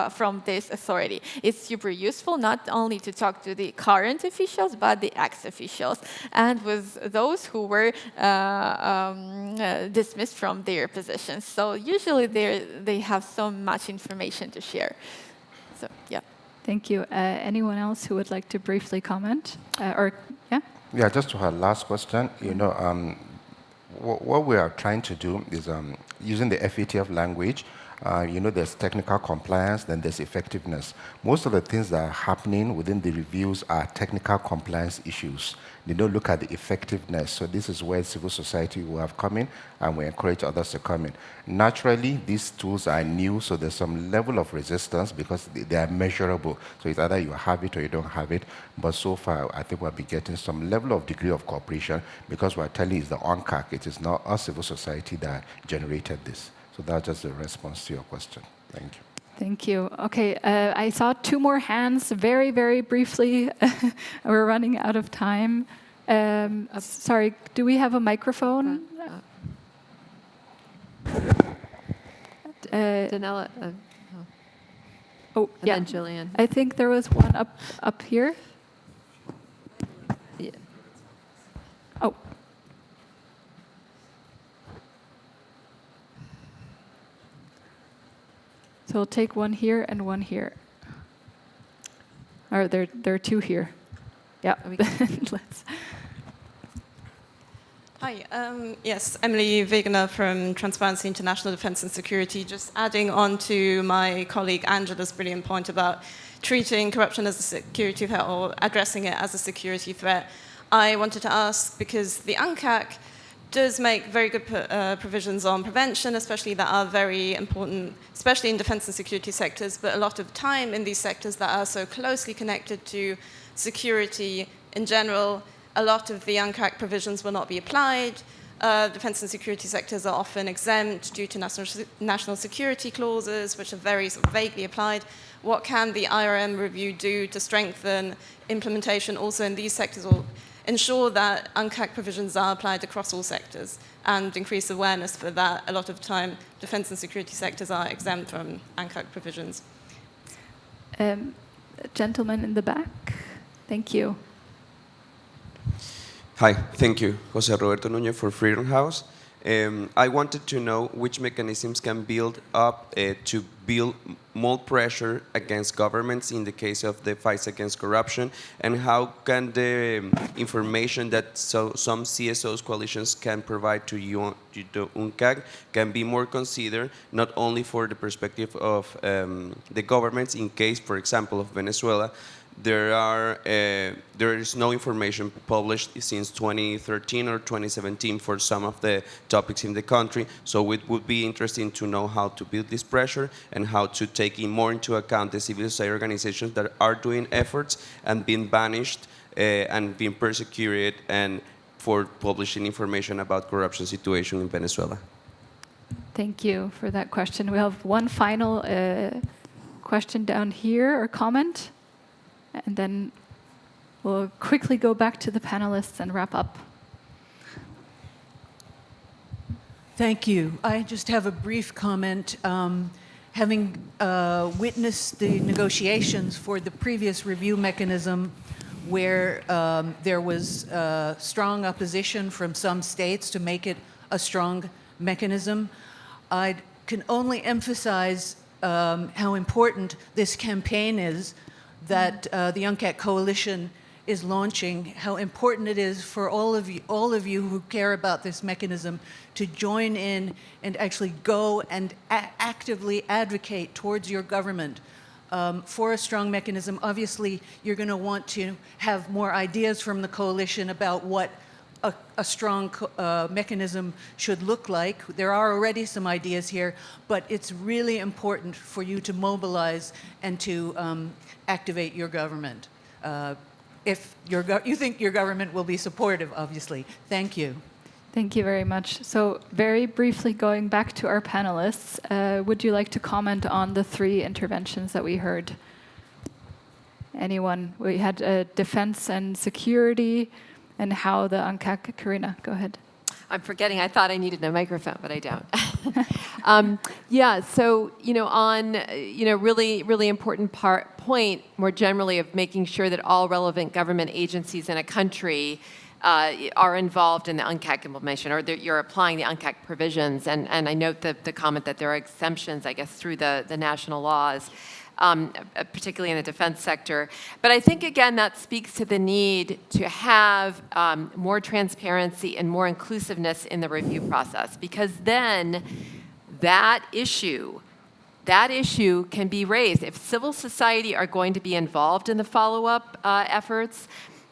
from this authority. It's super useful not only to talk to the current officials, but the ex-officials, and with those who were dismissed from their positions. So usually they have so much information to share. So yeah. Thank you. Anyone else who would like to briefly comment? Yeah, just to her last question, what we are trying to do is using the FATF language. There's technical compliance, then there's effectiveness. Most of the things that are happening within the reviews are technical compliance issues. They don't look at the effectiveness. So this is where civil society will have come in, and we encourage others to come in. Naturally, these tools are new, so there's some level of resistance because they are measurable. So it's either you have it or you don't have it. But so far, I think we'll be getting some level of degree of cooperation, because we're telling you it's the UNCAC. It is not our civil society that generated this. So that's just a response to your question. Thank you. Thank you. Okay, I saw 2 more hands very, very briefly. We're running out of time. Sorry, do we have a microphone? Danella. Oh, And yeah. then Jillian. I think there was one up here. Yeah. Oh. So we'll take one here and one here. Or there are 2 here. Yeah. Let's. Hi, yes, Emily Wegener from Transparency International Defense and Security. Just adding on to my colleague Angela's brilliant point about treating corruption as a security threat or addressing it as a security threat. I wanted to ask, because the UNCAC does make very good provisions on prevention, especially that are very important, especially in defense and security sectors, but a lot of time in these sectors that are so closely connected to security in general, a lot of the UNCAC provisions will not be applied. Defense and security sectors are often exempt due to national security clauses, which are very sort of vaguely applied. What can the IRM review do to strengthen implementation also in these sectors, or ensure that UNCAC provisions are applied across all sectors and increase awareness for that? A lot of time, defense and security sectors are exempt from UNCAC provisions. Gentleman in the back. Thank you. Hi, thank you. Jose Roberto Nuño for Freedom House. I wanted to know which mechanisms can build up to build more pressure against governments in the case of the fight against corruption, and how can the information that some CSOs coalitions can provide to UNCAC can be more considered, not only for the perspective of the governments in case, for example, of Venezuela. There is no information published since 2013 or 2017 for some of the topics in the country, so it would be interesting to know how to build this pressure and how to take more into account the civil society organizations that are doing efforts and being banished and being persecuted and for publishing information about corruption situation in Venezuela. Thank you for that question. We have one final question down here, or comment. And then we'll quickly go back to the panelists and wrap up. Thank you. I just have a brief comment. Having witnessed the negotiations for the previous review mechanism, where there was strong opposition from some states to make it a strong mechanism, I can only emphasize how important this campaign is that the UNCAC coalition is launching, how important it is for all of you who care about this mechanism to join in and actually go and actively advocate towards your government for a strong mechanism. Obviously, you're going to want to have more ideas from the coalition about what a strong mechanism should look like. There are already some ideas here, but it's really important for you to mobilize and to activate your government. If you think your government will be supportive, obviously. Thank you. Thank you very much. So very briefly, going back to our panelists, would you like to comment on the 3 interventions that we heard? Anyone? We had defense and security, and how the UNCAC. Karina, go ahead. I'm forgetting. I thought I needed a microphone, but I don't. Yeah. So on really, really important point more generally of making sure that all relevant government agencies in a country are involved in the UNCAC implementation, or that you're applying the UNCAC provisions. And I note the comment that there are exemptions, I guess, through the national laws. Particularly in the defense sector. But I think, again, that speaks to the need to have more transparency and more inclusiveness in the review process, because then that issue can be raised. If civil society are going to be involved in the follow-up efforts,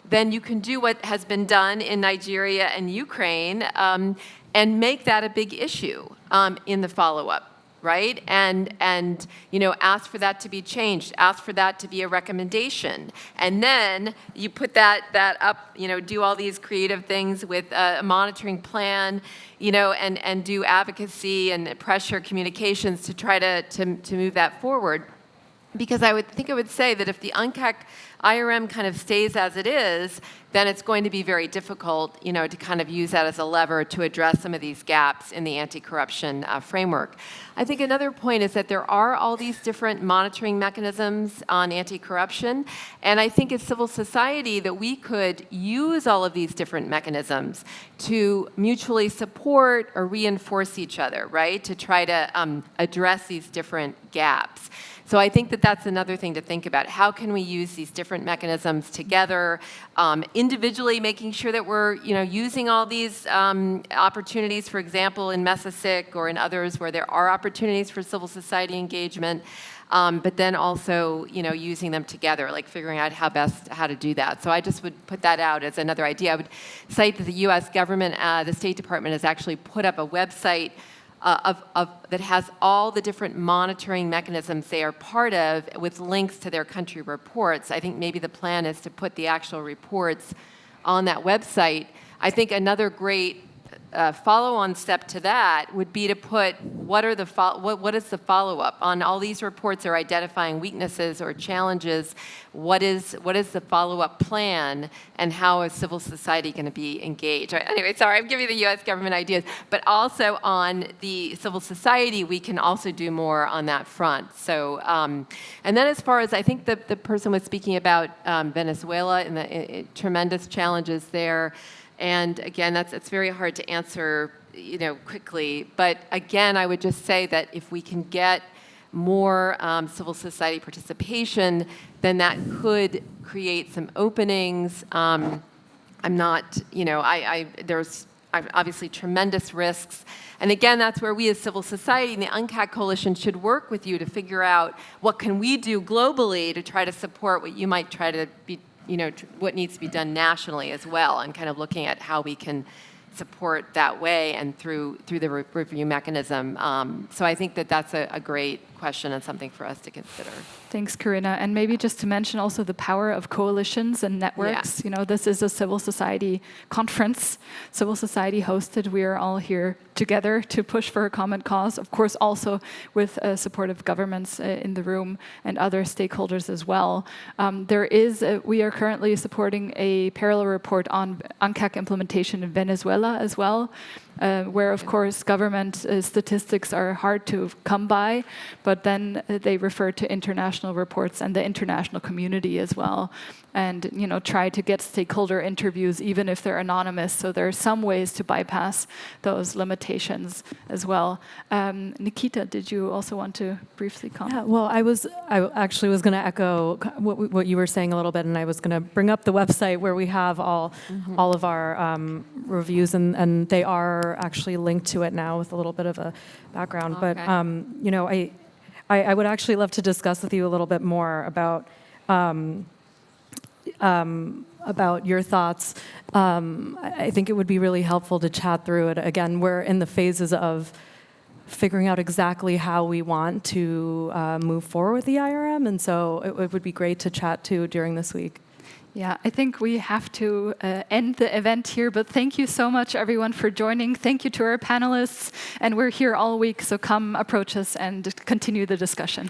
then you can do what has been done in Nigeria and Ukraine and make that a big issue in the follow-up. right? And ask for that to be changed, ask for that to be a recommendation. And then you put that up, do all these creative things with a monitoring plan, and do advocacy and pressure communications to try to move that forward. Because I would say that if the UNCAC IRM kind of stays as it is, then it's going to be very difficult, to kind of use that as a lever to address some of these gaps in the anti-corruption framework. I think another point is that there are all these different monitoring mechanisms on anti-corruption, and I think as civil society that we could use all of these different mechanisms to mutually support or reinforce each other, right? To try to address these different gaps. So I think that that's another thing to think about. How can we use these different mechanisms together, individually making sure that we're using all these opportunities, for example, in Messasic or in others where there are opportunities for civil society engagement, but then also using them together, like figuring out how to do that. So I just would put that out as another idea. I would cite that the U.S. government, the State Department has actually put up a website that has all the different monitoring mechanisms they are part of with links to their country reports. I think maybe the plan is to put the actual reports on that website. I think another great follow-on step to that would be to put what is the follow-up on all these reports are identifying weaknesses or challenges. What is the follow-up plan, and how is civil society going to be engaged? Right, anyway, sorry, I'm giving the U.S. government ideas, but also on the civil society, we can also do more on that front. So, and then as far as I think the person was speaking about Venezuela and the tremendous challenges there. And again, it's very hard to answer, quickly. But again, I would just say that if we can get more civil society participation, then that could create some openings. I'm not, there's obviously tremendous risks. And again, that's where we as civil society and the UNCAC Coalition should work with you to figure out what can we do globally to try to support what you might try to be, what needs to be done nationally as well, and kind of looking at how we can support that way and through the review mechanism. So I think that's a great question and something for us to consider. Thanks, Karina. And maybe just to mention also the power of coalitions and networks. Yeah. This is a civil society conference, civil society hosted. We are all here together to push for a common cause, of course, also with supportive governments in the room and other stakeholders as well. We are currently supporting a parallel report on UNCAC implementation in Venezuela as well, where, of course, government statistics are hard to come by, but then they refer to international reports and the international community as well, and try to get stakeholder interviews even if they're anonymous. So there are some ways to bypass those limitations as well. Nikita, did you also want to briefly comment? Yeah, well, I actually was going to echo what you were saying a little bit, and I was going to bring up the website where we have all of our reviews, and they are actually linked to it now with a little bit of a background. Okay. But I would actually love to discuss with you a little bit more about your thoughts. I think it would be really helpful to chat through it. Again, we're in the phases of figuring out exactly how we want to move forward with the IRM, and so it would be great to chat to during this week. Yeah, I think we have to end the event here, but thank you so much, everyone, for joining. Thank you to our panelists, and we're here all week, so come approach us and continue the discussion.